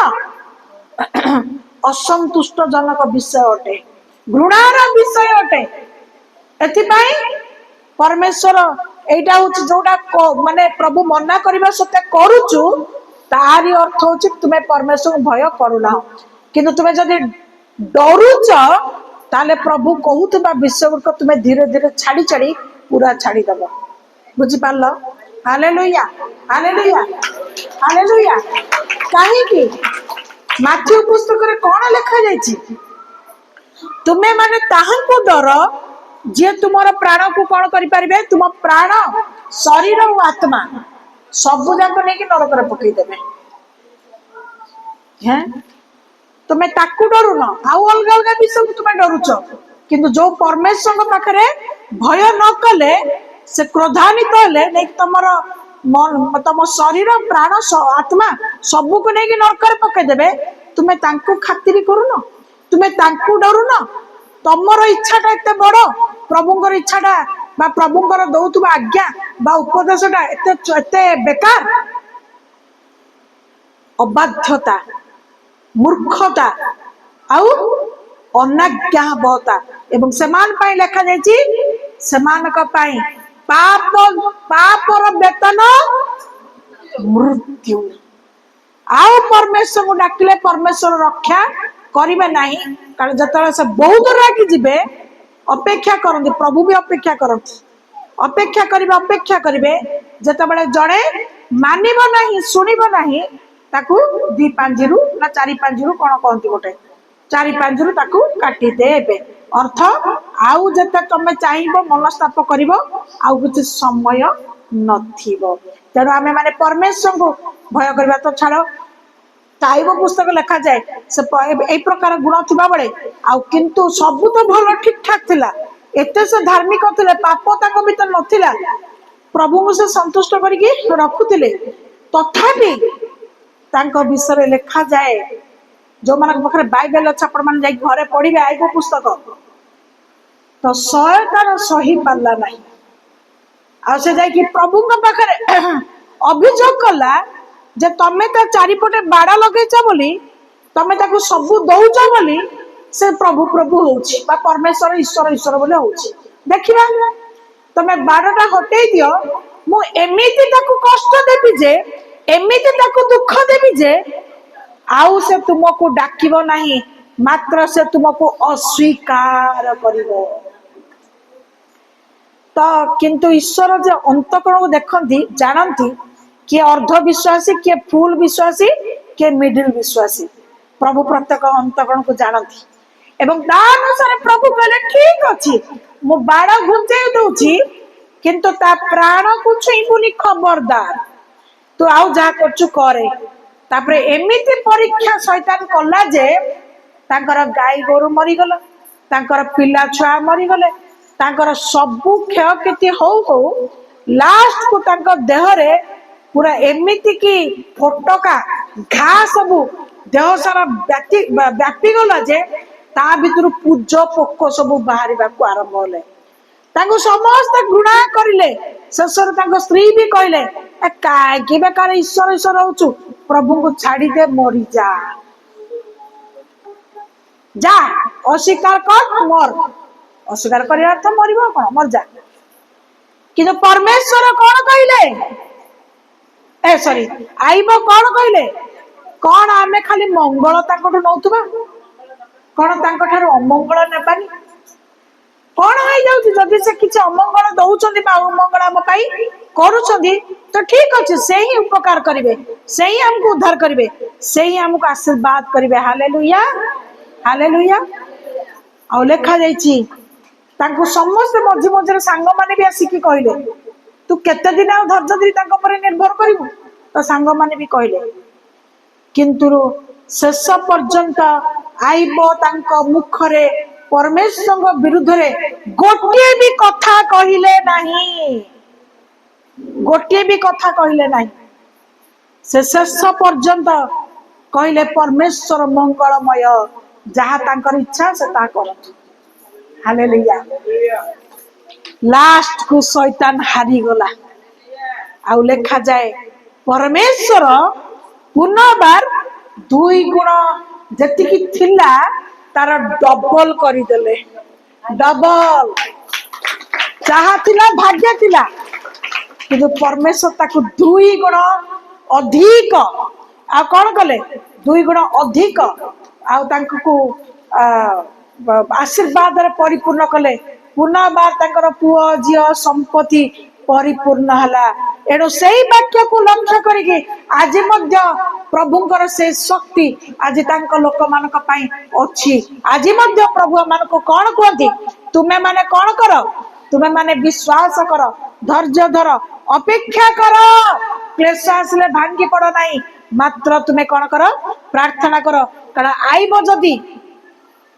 ଅସନ୍ତୁଷ୍ଟ ଜନକ ବିଷୟ ଅଟେ, ଘୃଣାର ବିଷୟ ଅଟେ। ଏଥିପାଇଁ ପରମେଶ୍ୱର ଏଇଟା ହଉଛି ଯୋଉଟା ମାନେ ପ୍ରଭୁ ମନା କରିବା ସତ୍ତ୍ୱେ କରୁଛୁ, ତାହାରି ଅର୍ଥ ହଉଛି ତୁମେ ପରମେଶ୍ୱରଙ୍କୁ ଭୟ କରୁନାହ। କିନ୍ତୁ ତୁମେ ଯଦି ଡରୁଛ ତାହେଲେ ପ୍ରଭୁ କହୁଥିବା ବିଷୟ ଗୁଡ଼ିକ ତୁମେ ଧୀରେ ଧୀରେ ଛାଡ଼ି ଛାଡ଼ି ପୁରା ଛାଡ଼ିଦବ। ବୁଝିପାରିଲ? Hallelujah, hallelujah, hallelujah. କାହିଁକି? ମାଥ୍ୟୁ ପୁସ୍ତକରେ କଣ ଲେଖାଯାଇଛି? ତୁମେ ମାନେ ତାହାଙ୍କୁ ଡର ଯିଏ ତୁମର ପ୍ରାଣକୁ କଣ କରିପାରିବେ? ତୁମ ପ୍ରାଣ, ଶରୀର ଓ ଆତ୍ମା ସବୁ ଯାକ ନେଇକି ନରକରେ ପକେଇଦେବେ। ତୁମେ ତାକୁ ଡରୁନ, ଆଉ ଅଲଗା ଅଲଗା ବିଷୟକୁ ତୁମେ ଡରୁଛ, କିନ୍ତୁ ଯୋଉ ପରମେଶ୍ୱରଙ୍କ ପାଖରେ ଭୟ ନ କଲେ, ସେ କ୍ରୋଧାନ୍ୱିତ ହେଲେ ନେଇକି ତମ ଶରୀର, ପ୍ରାଣ, ଆତ୍ମା ସବୁକୁ ନେଇକି ନରକରେ ପକେଇଦେବେ। ତୁମେ ତାଙ୍କୁ ଖାତିରି କରୁନ, ତୁମେ ତାଙ୍କୁ ଡରୁନ, ତମର ଇଚ୍ଛାଟା ଏତେ ବଡ, ପ୍ରଭୁଙ୍କର ଇଚ୍ଛାଟା ବା ପ୍ରଭୁଙ୍କର ଦଉଥିବା ଆଜ୍ଞା ବା ଉପଦେଶଟା ଏତେ ବେକାର। ଅବାଧ୍ୟତା, ମୂର୍ଖତା ଆଉ ଅନାଜ୍ଞାବହତା, ଏବଂ ସେମାନଙ୍କ ପାଇଁ ଲେଖାଯାଇଛି ସେମାନଙ୍କ ପାଇଁ ପାପର ବେତନ ମୃତ୍ୟୁ। ଆଉ ପରମେଶ୍ୱରଙ୍କୁ ଡାକିଲେ ପରମେଶ୍ୱର ରକ୍ଷା କରିବେ ନାହିଁ, କାରଣ ଯେତେବେଳେ ସେ ବହୁତ ରାଗି ଯିବେ, ଅପେକ୍ଷା କରନ୍ତି, ପ୍ରଭୁ ବି ଅପେକ୍ଷା କରନ୍ତି, ଅପେକ୍ଷା କରିବେ। ଯେତେବେଳେ ଜଣେ ମାନିବ ନାହିଁ, ଶୁଣିବ ନାହିଁ, ତାକୁ 2 ପାଞ୍ଜିରୁ ନା 4 ପାଞ୍ଜିରୁ କଣ କହନ୍ତି ଗୋଟେ ଚାରି ପାଞ୍ଚରୁ ତାକୁ କାଟିଦେବେ। ଅର୍ଥ ଆଉ ଯେତେ ତମେ ଚାହିଁବ ମନସ୍ତାପ କରିବ ଆଉ କିଛି ସମୟ ନଥିବ। ତେଣୁ ଆମେ ମାନେ ପରମେଶ୍ୱରଙ୍କୁ ଭୟ କରିବା। ତ ଛାଡ, ତାଇବ ପୁସ୍ତକ ଲେଖାଯାଏ ସେ ଏଇ ପ୍ରକାର ଗୁଣ ଥିବା ବେଳେ ଆଉ କିନ୍ତୁ ସବୁ ତ ଭଲ ଠିକ ଠାକ ଥିଲା, ଏତେ ସେ ଧାର୍ମିକ ଥିଲେ, ପାପ ତାଙ୍କ ଭିତରେ ନଥିଲା, ପ୍ରଭୁଙ୍କୁ ସେ ସନ୍ତୁଷ୍ଟ କରିକି ରଖୁଥିଲେ, ତଥାପି ତାଙ୍କ ବିଷୟରେ ଲେଖାଯାଏ, ଯୋଉମାନଙ୍କ ପାଖରେ ବାଇବେଲ ଅଛି ଆପଣ ମାନେ ଯାଇକି ଘରେ ପଢିବେ ଆଇବ ପୁସ୍ତକ, ତ ଶୟତାନ ସହି ପାରିଲା ନାହିଁ। ଆଉ ସେ ଯାଇକି ପ୍ରଭୁଙ୍କ ପାଖରେ ଅଭିଯୋଗ କଲା ଯେ ତମେ ତା ଚାରିପଟେ ବାଡ ଲଗେଇଛ ବୋଲି, ତମେ ତାକୁ ସବୁ ଦଉଛ ବୋଲି ସେ ପ୍ରଭୁ ପ୍ରଭୁ ହଉଛି ବା ପରମେଶ୍ୱର ଈଶ୍ୱର ଈଶ୍ୱର ବୋଲି ହଉଛି। ଦେଖିବା, ତମେ ବାଡଟା ହଟେଇ ଦିଅ, ମୁଁ ଏମିତି ତାକୁ କଷ୍ଟ ଦେବି ଯେ, ଏମିତି ତାକୁ ଦୁଃଖ ଦେବି ଯେ ଆଉ ସେ ତୁମକୁ ଡାକିବ ନାହିଁ, ମାତ୍ର ସେ ତୁମକୁ ଅସ୍ୱୀକାର କରିବ। ତ କିନ୍ତୁ ଈଶ୍ୱର ଯେ ଅନ୍ତକଣକୁ ଦେଖନ୍ତି, ଜାଣନ୍ତି କିଏ ଅର୍ଦ୍ଧ ବିଶ୍ୱାସୀ, କିଏ ଫୁଲ ବିଶ୍ୱାସୀ, କିଏ ମିଡିଲ ବିଶ୍ୱାସୀ। ପ୍ରଭୁ ପ୍ରତ୍ୟେକ ଅନ୍ତକଣକୁ ଜାଣନ୍ତି ଏବଂ ତା ଅନୁସାରେ ପ୍ରଭୁ କହିଲେ ଠିକ ଅଛି, ମୁଁ ବାଡ ଘୁଞ୍ଚେଇ ଦଉଛି କିନ୍ତୁ ତା ପ୍ରାଣକୁ ଛୁଇଁବୁନି, ଖବରଦାର, ତୁ ଆଉ ଯାହା କରୁଛୁ କରେ। ତାପରେ ଏମିତି ପରୀକ୍ଷା ଶୈତାନ କଲା ଯେ ତାଙ୍କର ଗାଈ ଗୋରୁ ମରିଗଲା, ତାଙ୍କର ପିଲା ଛୁଆ ମରିଗଲେ, ତାଙ୍କର ସବୁ କ୍ଷୟକ୍ଷତି ହଉ ହଉ ଲାଷ୍ଟକୁ ତାଙ୍କ ଦେହରେ ପୁରା ଏମିତି କି ଫୋଟକା ଘା ସବୁ ଦେହ ସାରା ବ୍ୟାପି ଗଲା ଯେ ତା ଭିତରୁ ପୂଜ ପୋକ ସବୁ ବାହାରିବାକୁ ଆରମ୍ଭ ହେଲେ। ତାଙ୍କୁ ସମସ୍ତେ ଘୃଣା କରିଲେ। ଶେଷରେ ତାଙ୍କ ସ୍ତ୍ରୀ ବି କହିଲେ, କାହିଁକି ବେକାର ଈଶ୍ୱର ଈଶ୍ୱର ହଉଛୁ, ପ୍ରଭୁଙ୍କୁ ଛାଡିଦେ, ମରିଯା, ଯା, ଅସ୍ୱୀକାର କର, ମର। ଅସ୍ୱୀକାର କରିବା ଅର୍ଥ ମରିବ, କଣ ମରଯା। କିନ୍ତୁ ପରମେଶ୍ୱର କଣ କହିଲେ, ସରି ଆଇବ କଣ କହିଲେ, କଣ ଆମେ ଖାଲି ମଙ୍ଗଳ ତାଙ୍କଠୁ ନଉଥିବା, କଣ ତାଙ୍କ ଠାରୁ ଅମଙ୍ଗଳ ନେବାନି? କଣ ହେଇଯାଉଛି ଯଦି ସେ କିଛି ଅମଙ୍ଗଳ ଦଉଛନ୍ତି ବା ଅମଙ୍ଗଳ ଆମ ପାଇଁ କରୁଛନ୍ତି, ତ ଠିକ ଅଛି, ସେ ହିଁ ଉପକାର କରିବେ, ସେ ହିଁ ଆମକୁ ଉଦ୍ଧାର କରିବେ, ସେ ହିଁ ଆମକୁ ଆଶୀର୍ବାଦ କରିବେ। Hallelujah, hallelujah. ଆଉ ଲେଖା ଯାଇଛି, ତାଙ୍କୁ ସମସ୍ତେ ମଝି ମଝିରେ ସାଙ୍ଗମାନେ ବି ଆସିକି କହିଲେ, ତୁ କେତେ ଦିନ ଆଉ ଧୈର୍ଯ୍ୟ ଧରି ତାଙ୍କ ଉପରେ ନିର୍ଭର କରିବୁ? ତ ସାଙ୍ଗମାନେ ବି କହିଲେ, କିନ୍ତୁ ଶେଷ ପର୍ଯ୍ୟନ୍ତ ଆଇବ ତାଙ୍କ ମୁଖରେ ପରମେଶ୍ୱରଙ୍କ ବିରୁଦ୍ଧରେ ଗୋଟିଏ ବି କଥା କହିଲେ ନାହିଁ, ଗୋଟିଏ ବି କଥା କହିଲେ ନାହିଁ। ସେ ଶେଷ ପର୍ଯ୍ୟନ୍ତ କହିଲେ ପରମେଶ୍ୱର ମଙ୍ଗଳମୟ, ଯାହା ତାଙ୍କର ଇଚ୍ଛା ସେ ତାହା କରନ୍ତୁ। ହାଲେଲୁୟା। ଲାଷ୍ଟ କୁ ଶୈତାନ ହାରିଗଲା। ଆଉ ଲେଖାଯାଏ ପରମେଶ୍ୱର ପୁନର୍ବାର 2 ଗୁଣ ଯେତିକି ଥିଲା ତାର ଡବଲ କରିଦେଲେ। ଡବଲ, ଯାହା ଥିଲା ଭାଗ୍ୟ ଥିଲା, କିନ୍ତୁ ପରମେଶ୍ୱର ତାକୁ 2 ଗୁଣ ଅଧିକ ଆଉ କଣ କଲେ, 2 ଗୁଣ ଅଧିକ ଆଉ ତାଙ୍କୁ ଆଶୀର୍ବାଦରେ ପରିପୂର୍ଣ୍ଣ କଲେ। ପୁନର୍ବାର ତାଙ୍କର ପୁଅ ଝିଅ ସମ୍ପତ୍ତି ପରିପୂର୍ଣ୍ଣ ହେଲା। ଏଣୁ ସେଇ ବାକ୍ୟକୁ ଲକ୍ଷ୍ୟ କରିକି ଆଜି ମଧ୍ୟ ପ୍ରଭୁଙ୍କର ସେ ଶକ୍ତି ଆଜି ତାଙ୍କ ଲୋକମାନଙ୍କ ପାଇଁ ଅଛି। ଆଜି ମଧ୍ୟ ପ୍ରଭୁ ମାନଙ୍କୁ କଣ କୁହନ୍ତି, ତୁମେ ମାନେ କଣ କର, ତୁମେ ମାନେ ବିଶ୍ୱାସ କର, ଧୈର୍ଯ୍ୟ ଧର, ଅପେକ୍ଷା କର, କ୍ଲେଶ ଆସିଲେ ଭାଙ୍ଗି ପଡ ନାହିଁ, ମାତ୍ର ତୁମେ କଣ କର, ପ୍ରାର୍ଥନା କର, କାରଣ ଆଇବ ଯଦି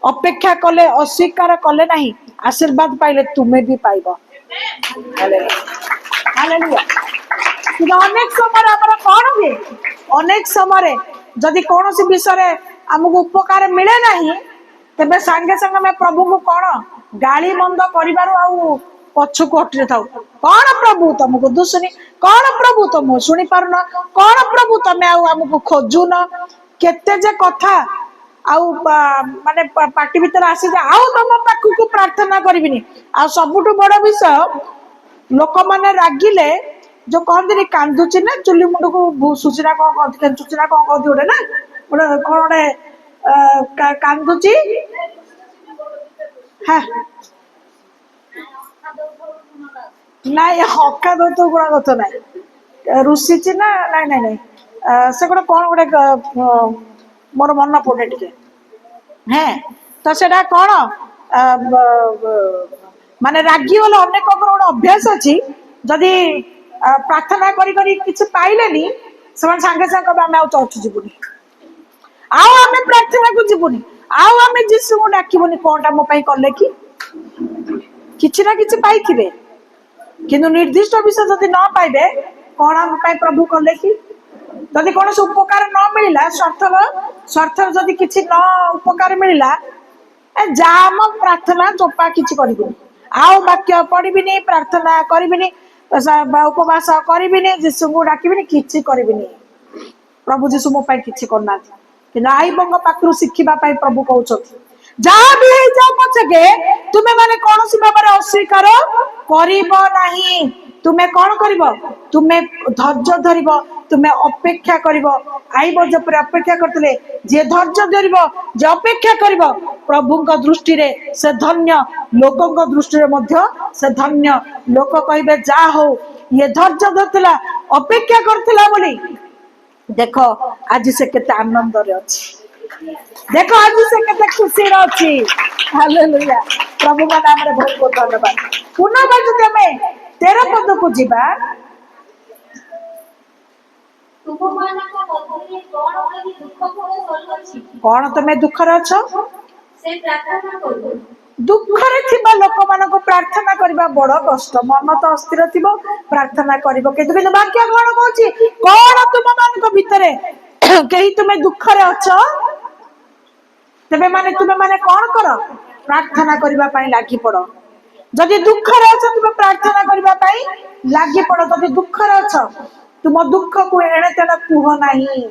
ଅପେକ୍ଷା କଲେ, ଅସ୍ୱୀକାର କଲେ ନାହିଁ, ଆଶୀର୍ବାଦ ପାଇଲେ ତୁମେ ବି ପାଇବ। କିନ୍ତୁ ଅନେକ ସମୟରେ ଆମର କଣ ହୁଏ, ଅନେକ ସମୟରେ ଯଦି କୌଣସି ବିଷୟରେ ଆମକୁ ଉପକାର ମିଳେ ନାହିଁ, ତେବେ ସାଙ୍ଗେ ସାଙ୍ଗେ ଆମେ ପ୍ରଭୁଙ୍କୁ କଣ ଗାଳି ମନ୍ଦ କରିବାରୁ ଆଉ ପଛକୁ ହଟି ଥାଉ। କଣ ପ୍ରଭୁ ତମକୁ ଦୁଶୁନି, କଣ ପ୍ରଭୁ ତମକୁ ଶୁଣି ପାରୁନ, କଣ ପ୍ରଭୁ ତମେ ଆଉ ଆମକୁ ଖୋଜୁନ, କେତେ ଯେ କଥା ଆଉ ମାନେ ପାଟି ଭିତରେ ଆସିଯାଏ, ଆଉ ତମ ପାଖକୁ ପ୍ରାର୍ଥନା କରିବିନି। ଆଉ ସବୁଠୁ ବଡ ବିଷୟ, ଲୋକମାନେ ରାଗିଲେ ଯୋଉ କହନ୍ତିନି କାନ୍ଦୁଛି ନା ଚୁଲି ମୁଣ୍ଡକୁ ଭୁଷୁଛି ନା କଣ କହନ୍ତି, କେଞ୍ଚୁଛି ନା କଣ କହନ୍ତି ଗୋଟେ, ନା ଗୋଟେ କଣ ଗୋଟେ କାନ୍ଦୁଛି, ନାଇଁ ହକା ଦଉତ ଗୁଣଗତ ନାଇଁ, ରୁଷିଛି ନା, ନାଇଁ ନାଇଁ ନାଇଁ ସେ ଗୋଟେ କଣ ଗୋଟେ ମୋର ମନ ପଡେ ଟିକେ, হ্যাঁ ତ ସେଟା କଣ ମାନେ ରାଗିଗଲେ ଅନେକଙ୍କର ଗୋଟେ ଅଭ୍ୟାସ ଅଛି ଯଦି ପ୍ରାର୍ଥନା କରି କରି କିଛି ପାଇଲେନି ସେମାନେ ସାଙ୍ଗେ ସାଙ୍ଗେ କହିବେ ଆମେ ଆଉ ଚର୍ଚ୍ଚ ଯିବୁନି ଆଉ ଆମେ ପ୍ରାର୍ଥନାକୁ ଯିବୁନି ଆଉ ଆମେ ଯୀଶୁଙ୍କୁ ଡାକିବୁନି କଣଟା ମୋ ପାଇଁ କଲେ କି କିଛି ନା କିଛି ପାଇଥିବେ କିନ୍ତୁ ନିର୍ଦ୍ଦିଷ୍ଟ ବିଷୟ ଯଦି ନ ପାଇବେ କଣ ଆମ ପାଇଁ ପ୍ରଭୁ କଲେ କି ଯଦି କୌଣସି ଉପକାର ନ ମିଳିଲା ସ୍ୱାର୍ଥର ଯଦି କିଛି ନ ଉପକାର ମିଳିଲା ଯାହା ଆମ ପ୍ରାର୍ଥନା ଚୋପା କିଛି କରିବିନି ଆଉ ବାକ୍ୟ ପଢିବିନି ପ୍ରାର୍ଥନା କରିବିନି ଉପବାସ କରିବିନି ଯୀଶୁଙ୍କୁ ଡାକିବିନି କିଛି କରିବିନି ପ୍ରଭୁ ଯୀଶୁ ମୋ ପାଇଁ କିଛି କରୁନାହାନ୍ତି କିନ୍ତୁ ଆଇବଙ୍କ ପାଖରୁ ଶିଖିବା ପାଇଁ ପ୍ରଭୁ କହୁଛନ୍ତି ଯାହା ବି ହେଇଯାଉ ପଛକେ ତୁମେ ମାନେ କୌଣସି ଭାବରେ ଅସ୍ୱୀକାର କରିବ ନାହିଁ ତୁମେ କଣ କରିବ ତୁମେ ଧୈର୍ଯ୍ୟ ଧରିବ ତୁମେ ଅପେକ୍ଷା କରିବ ଆଇବ ଯେପରି ଅପେକ୍ଷା କରିଥିଲେ ଯିଏ ଧୈର୍ଯ୍ୟ ଧରିବ ଯେ ଅପେକ୍ଷା କରିବ ପ୍ରଭୁଙ୍କ ଦୃଷ୍ଟିରେ ସେ ଧନ୍ୟ ଲୋକଙ୍କ ଦୃଷ୍ଟିରେ ମଧ୍ୟ ସେ ଧନ୍ୟ ଲୋକ କହିବେ ଯାହା ହଉ ଇଏ ଧୈର୍ଯ୍ୟ ଧରିଥିଲା ଅପେକ୍ଷା କରିଥିଲା ବୋଲି ଦେଖ ଆଜି ସେ କେତେ ଆନନ୍ଦରେ ଅଛି ଦେଖ ଆଜି ସେ କେତେ ଖୁସିରେ ଅଛି ହାଲେଲୁୟା ପ୍ରଭୁଙ୍କ ନାମରେ ବହୁତ ବହୁତ ଧନ୍ୟବାଦ ପୁନର୍ବାର ଯଦି ଆମେ 13 ପଦକୁ ଯିବା କଣ ତମେ ଦୁଃଖରେ ଅଛ ଦୁଃଖରେ ଥିବା ଲୋକମାନଙ୍କୁ ପ୍ରାର୍ଥନା କରିବା ବଡ କଷ୍ଟ ମନ ତ ଅସ୍ଥିର ଥିବ ପ୍ରାର୍ଥନା କରିବ କିନ୍ତୁ କିନ୍ତୁ ବାକ୍ୟ କଣ କହୁଛି କଣ ତୁମ ମାନଙ୍କ ଭିତରେ କେହି ତୁମେ ଦୁଃଖରେ ଅଛ ତେବେ ମାନେ ତୁମେ ମାନେ କଣ କର ପ୍ରାର୍ଥନା କରିବା ପାଇଁ ଲାଗି ପଡ ଯଦି ଦୁଃଖରେ ଅଛ ତୁମେ ପ୍ରାର୍ଥନା କରିବା ପାଇଁ ଲାଗି ପଡ ଯଦି ଦୁଃଖରେ ଅଛ ତୁମ ଦୁଃଖକୁ ଏଣେ ତେଣେ କୁହ ନାହିଁ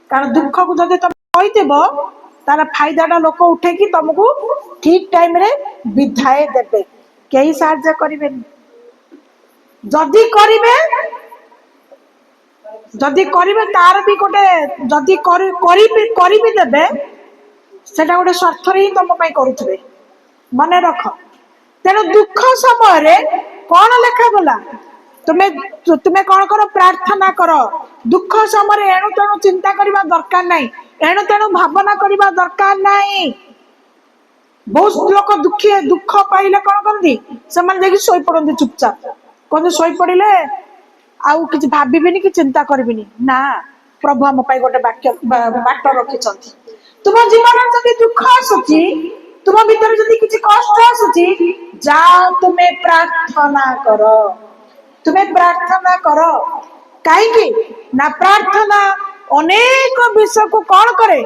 କାରଣ ଦୁଃଖକୁ ଯଦି ତମେ କହିଥିବ ତାର ଫାଇଦାଟା ଲୋକ ଉଠେଇକି ତମକୁ ଠିକ ଟାଇମରେ ବିଧାୟ ଦେବେ କେହି ସାହାଯ୍ୟ କରିବେନି ଯଦି କରିବେ ତାର ବି ଗୋଟେ ଯଦି କରିବି ଦେବେ ସେଟା ଗୋଟେ ସ୍ୱାର୍ଥରେ ହିଁ ତମ ପାଇଁ କରୁଥିବେ ମନେ ରଖ ତେଣୁ ଦୁଃଖ ସମୟରେ କଣ ଲେଖାଗଲା ତୁମେ ତୁମେ କଣ କର ପ୍ରାର୍ଥନା କର ଦୁଃଖ ସମୟରେ ଏଣୁ ତେଣୁ ଚିନ୍ତା କରିବା ଦରକାର ନାହିଁ ଏଣୁ ତେଣୁ ଭାବନା କରିବା ଦରକାର ନାହିଁ ବହୁତ ଲୋକ ଦୁଃଖ ପାଇଲେ କଣ କରନ୍ତି ସେମାନେ ଯାଇକି ଶୋଇପଡନ୍ତି ଚୁପଚାପ କହନ୍ତି ଶୋଇପଡିଲେ ଆଉ କିଛି ଭାବିବିନି କି ଚିନ୍ତା କରିବିନି ନା ପ୍ରଭୁ ଆମ ପାଇଁ ଗୋଟେ ବାଟ ରଖିଛନ୍ତି ତୁମ ଜୀବନରେ ଯଦି ଦୁଃଖ ଆସୁଛି ତୁମ ଭିତରେ ଯଦି କିଛି କଷ୍ଟ ଆସୁଛି ଯାଅ ତୁମେ ପ୍ରାର୍ଥନା କର କାହିଁକି ନା ପ୍ରାର୍ଥନା ଅନେକ ବିଷୟକୁ କଣ କରେ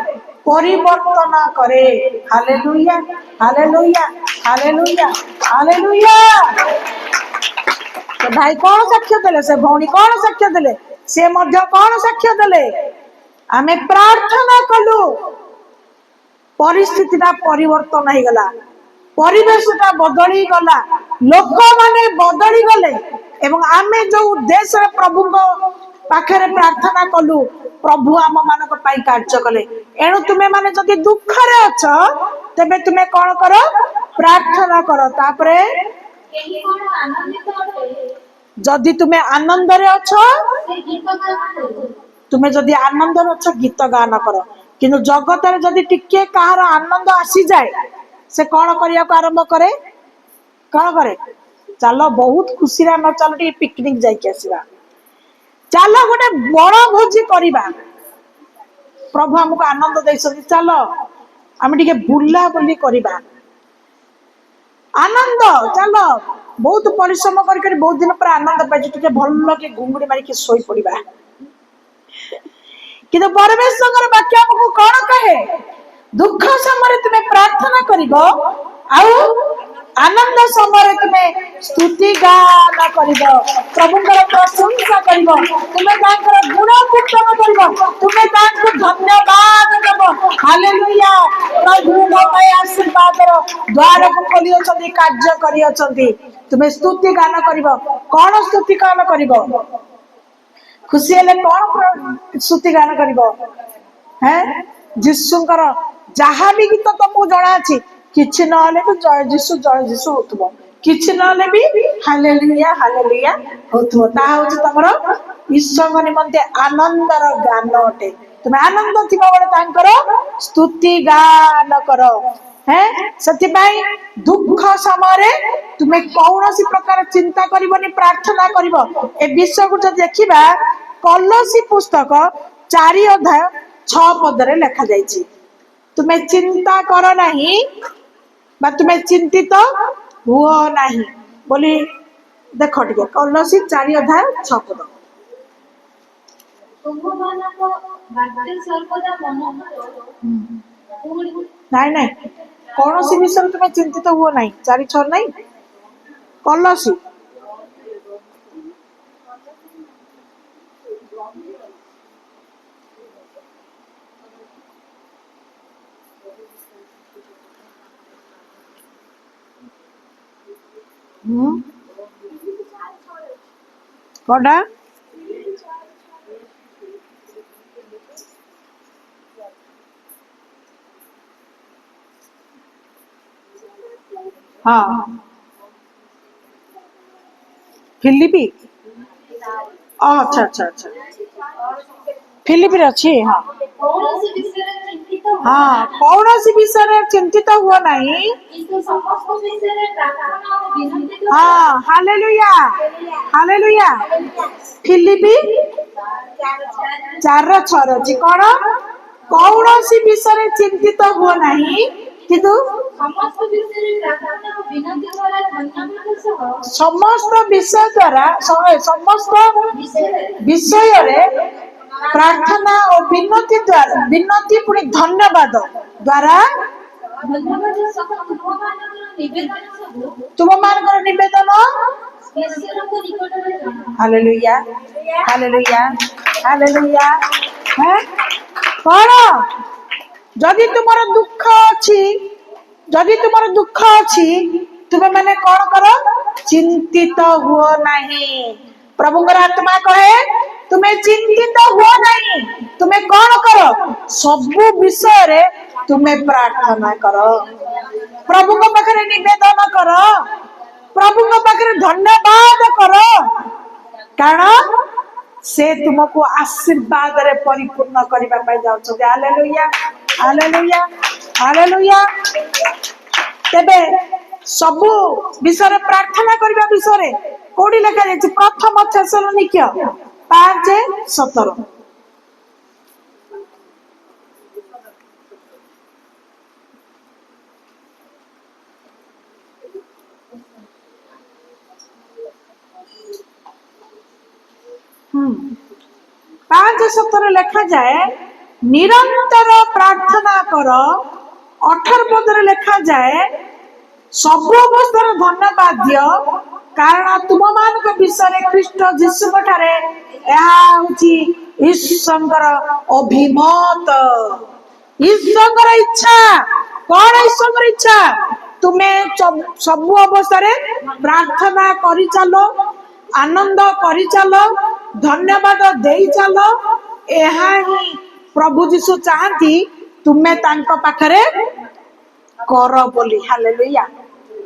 ପରିବର୍ତ୍ତନ କରେ ହାଲେଲୁୟା ହାଲେଲୁୟା ହାଲେଲୁୟା ହାଲେଲୁୟା ସେ ଭାଇ କଣ ସାକ୍ଷ୍ୟ ଦେଲେ ସେ ଭଉଣୀ କଣ ସାକ୍ଷ୍ୟ ଦେଲେ ସେ ମଧ୍ୟ କଣ ସାକ୍ଷ୍ୟ ଦେଲେ ଆମେ ପ୍ରାର୍ଥନା କଲୁ ପରିସ୍ଥିତିଟା ପରିବର୍ତ୍ତନ ହେଇଗଲା ପରିବେଶଟା ବଦଳି ଗଲା ଲୋକମାନେ ବଦଳି ଗଲେ ଏବଂ ଆମେ ଯୋଉ ଉଦ୍ଦେଶ୍ୟରେ ପ୍ରଭୁଙ୍କ ପାଖରେ ପ୍ରାର୍ଥନା କଲୁ ପ୍ରଭୁ ଆମ ମାନଙ୍କ ପାଇଁ କାର୍ଯ୍ୟ କଲେ ଏଣୁ ତୁମେ ମାନେ ଯଦି ଦୁଃଖରେ ଅଛ ତେବେ ତୁମେ କଣ କର ପ୍ରାର୍ଥନା କର ତାପରେ ଯଦି ତୁମେ ଆନନ୍ଦରେ ଅଛ ତୁମେ ଯଦି ଆନନ୍ଦରେ ଅଛ ଗୀତ ଗାନ କର କିନ୍ତୁ ଜଗତରେ ଯଦି ଟିକେ କାହାର ଆନନ୍ଦ ଆସିଯାଏ ସେ କଣ କରିବାକୁ ଆରମ୍ଭ କରେ କଣ କରେ ଚାଲ ବହୁତ ଖୁସିରେ ଆମେ ଚାଲ ଟିକେ ପିକନିକ ଯାଇକି ଆସିବା ଚାଲ ଗୋଟେ ବଡ ଭୋଜି କରିବା ପ୍ରଭୁ ଆମକୁ ଆନନ୍ଦ ଦେଇଛନ୍ତି ଚାଲ ଆମେ ଟିକେ ବୁଲାବୁଲି କରିବା ଆନନ୍ଦ ଚାଲ ବହୁତ ପରିଶ୍ରମ କରିକି ବହୁତ ଦିନ ପରେ ଆନନ୍ଦ ପାଇଛୁ ଟିକେ ଭଲ କି ଘୁଙ୍ଗୁଡି ମାରିକି ଶୋଇ ପଡିବା କିନ୍ତୁ ପରମେଶ୍ୱରଙ୍କର ବାକ୍ୟ ଆମକୁ କଣ କହେ ଦୁଃଖ ସମୟରେ ତୁମେ ପ୍ରାର୍ଥନା କରିବ ଆଉ ଆନନ୍ଦ ସମୟରେ ତୁମେ ସ୍ତୁତି ଗାନ କରିବ ପ୍ରଭୁଙ୍କର ପ୍ରଶଂସା କରିବ ତୁମେ ତାଙ୍କର ଗୁଣ କୀର୍ତ୍ତନ କରିବ ତୁମେ ତାଙ୍କୁ ଧନ୍ୟବାଦ ଦେବ ହାଲେଲୁୟା ପ୍ରଭୁ ମୋ ପାଇଁ ଆଶୀର୍ବାଦର ଦ୍ୱାରକୁ ଖୋଲିଅଛନ୍ତି କାର୍ଯ୍ୟ କରିଅଛନ୍ତି ତୁମେ ସ୍ତୁତି ଗାନ କରିବ କଣ ସ୍ତୁତି ଗାନ କରିବ ଖୁସି ହେଲେ କଣ ସ୍ତୁତି ଗାନ କରିବ ଯୀଶୁଙ୍କର ଯାହା ବି ଗୀତ ତମକୁ ଜଣା ଅଛି କିଛି ନହେଲେ ବି ଜୟ ଯୀଶୁ ହଉଥିବ କିଛି ନହେଲେ ବି ହାଲେଲୁୟା ହାଲେଲୁୟା ହଉଥିବ ତାହା ହଉଛି ତମର ଈଶ୍ୱରଙ୍କ ନିମନ୍ତେ ଆନନ୍ଦର ଗାନ ଅଟେ तुम्हें आनंद थिबा बेले तांकर स्तुति गान कर हैं सतिबाई दुख समय तुम्हें कौन सी प्रकार चिंता करबनी प्रार्थना करिवो ए विषय को जब देखिबा कलसी पुस्तक 4 अध्याय 6 पद रे लिखा जायछि तुम्हें चिंता कर नहीं बा तुम्हें चिंतित हुओ नहीं बोली देखो टिके कलसी 4 अध्याय 6 पद नहीं नहीं कौन सी विषय तुम्हें चिंतित हुओ नहीं 4:6 नहीं कलसी कोडा हाँ फिलिपी अच्छा अच्छा अच्छा फिलिपी अच्छी हाँ हाँ कौन सी विषय चिंतित हुआ नहीं हाँ हालेलुया हालेलुया फिलिपी 4:6 अच्छी कौन कौन सी विषय चिंतित हुआ नहीं किंतु समस्त विषय द्वारा समस्त विषय रे प्रार्थना और विनती द्वारा विनती पुणी धन्यवाद द्वारा तुम मान निवेदन हालेलुया हालेलुया हालेलुया हैं कौन जदि तुमर दुख अछि जदि तुमर दुख अछि तुम्हें मैंने कौन करो चिंतित हुओ नहीं प्रभु आत्मा कहे तुम्हें चिंतित हुओ नहीं तुम्हें कौन करो सबु विषय रे तुम्हें प्रार्थना करो प्रभु को पाखरे निवेदन करो प्रभु को पाखरे धन्यवाद करो कारण से तुमको आशीर्वाद रे परिपूर्ण करबा पाई जाउछ हालेलुया हालेलुया हालेलुया तेबे सबु विषय प्रार्थना करबा विषय कोडी लिखा जाय प्रथम थेसलोनिके 5:17 5:17 लिखा जाए निरंतर प्रार्थना कर 18 पद लिखा जाए सब अवस्था धन्यवाद दियो कारण तुम मान विषय ख्रीष्ट जीशु ठारे ईश्वर अभिमत ईश्वर इच्छा कौन ईश्वर इच्छा तुम्हें सब अवस्था प्रार्थना करि चलो आनंद करि चलो धन्यवाद दे चलो यह ही प्रभु जीशु चाहती तुम्हें तांको पाखरे कर बोली हालेलुया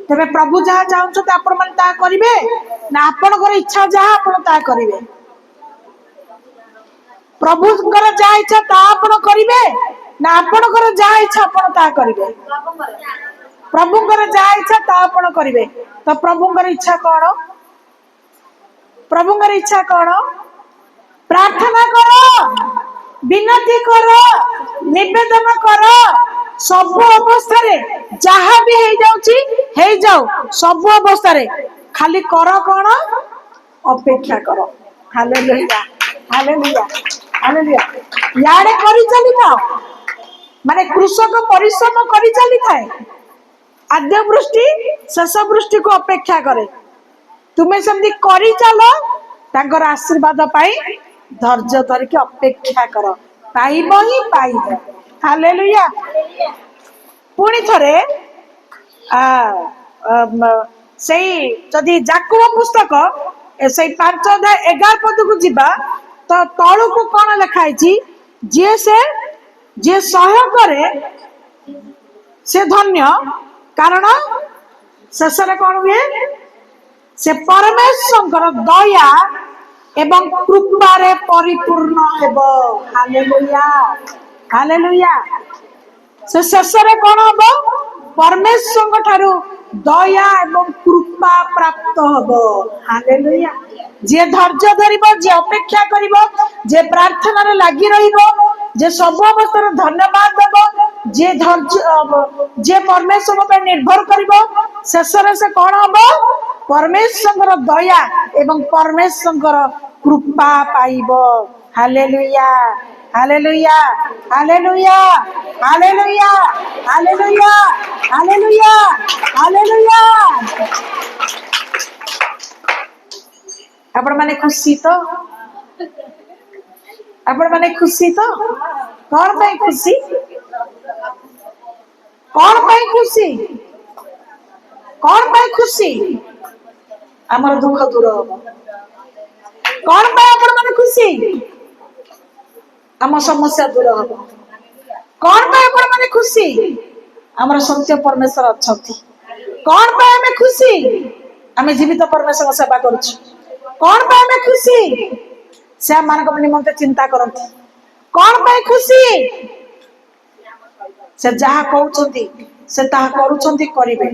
तेरे प्रभु जहाँ चाहते आपण मन ता करिवे ना आपनकर इच्छा जहाँ आपण ता करिवे प्रभुकर जहाँ इच्छा ता आपण करिवे ना आपनकर जहाँ इच्छा आपण ता करिवे प्रभुकर जहाँ इच्छा ता आपण करिवे तो प्रभुकर इच्छा कौन प्रभुकर इच्छा कौन प्रार्थना करो विनती करो निवेदन करो सब अवस्था जहाँ भी हो जाऊ सब अवस्था खाली कर कौन अपेक्षा करो हालेलुया हालेलुया हालेलुया याडे करि चली थाओ माने कृषक परिश्रम करि चली थाए आद्य वृष्टि शेष वृष्टि को अपेक्षा करे तुम्हें समझी करि चलो तांकर आशीर्वाद पाई धैर्य धरिक अपेक्षा कर पाइब ही पाइब हालेलुया पुणी थरे सेई जदि जाकुब पुस्तक से 5:11 पद को जीवा तो तळु को कोन लिखाई जे सहयोग करे से धन्य कारण शेष कौन हुए से परमेश्वर दया ଏବଂ କୃପାରେ ପରିପୂର୍ଣ୍ଣ ହେବ। Hallelujah hallelujah. ସେ ଶେଷରେ କଣ ହବ? ପରମେଶ୍ୱରଙ୍କ ଠାରୁ ଦୟା ଏବଂ କୃପା ପ୍ରାପ୍ତ ହବ। ହାଲେଲୁୟା। ଯିଏ ଧୈର୍ଯ୍ୟ ଧରିବ, ଯିଏ ଅପେକ୍ଷା କରିବ, ଯିଏ ପ୍ରାର୍ଥନାରେ ଲାଗି ରହିବ, ଯିଏ ସବୁ ଅବସ୍ଥାରେ ଧନ୍ୟବାଦ ଦେବ, ଯିଏ ଯିଏ ପରମେଶ୍ୱରଙ୍କ ପାଇଁ ନିର୍ଭର କରିବ, ଶେଷରେ ସେ କଣ ହବ? ପରମେଶ୍ୱରଙ୍କର ଦୟା ଏବଂ ପରମେଶ୍ୱରଙ୍କର କୃପା ପାଇବ। Hallelujah hallelujah hallelujah hallelujah hallelujah hallelujah hallelujah. ଆପଣ ମାନେ ଖୁସି ତ? ଆପଣ ମାନେ ଖୁସି ତ? କଣ ପାଇଁ ଖୁସି? କଣ ପାଇଁ ଖୁସି? କଣ ପାଇଁ ଖୁସି? ଆମର ଦୁଃଖ ଦୂର ହବ। କଣ ପାଇଁ ଆପଣ ମାନେ ଖୁସି? ଆମ ସମସ୍ୟା ଦୂର ହବ। କଣ ପାଇଁ ଆପଣ ମାନେ ଖୁସି? ଆମର ସତ୍ୟ ପରମେଶ୍ୱର ଅଛନ୍ତି। କଣ ପାଇଁ ଆମେ ଖୁସି? ଆମେ ଜୀବିତ ପରମେଶ୍ୱରଙ୍କ ସେବା କରୁଛୁ। କଣ ପାଇଁ ଆମେ ଖୁସି? ସେ ଆମମାନଙ୍କ ନିମନ୍ତେ ଚିନ୍ତା କରନ୍ତି। କଣ ପାଇଁ ଖୁସି? ସେ ଯାହା କହୁଛନ୍ତି ସେ ତାହା କରୁଛନ୍ତି, କରିବେ।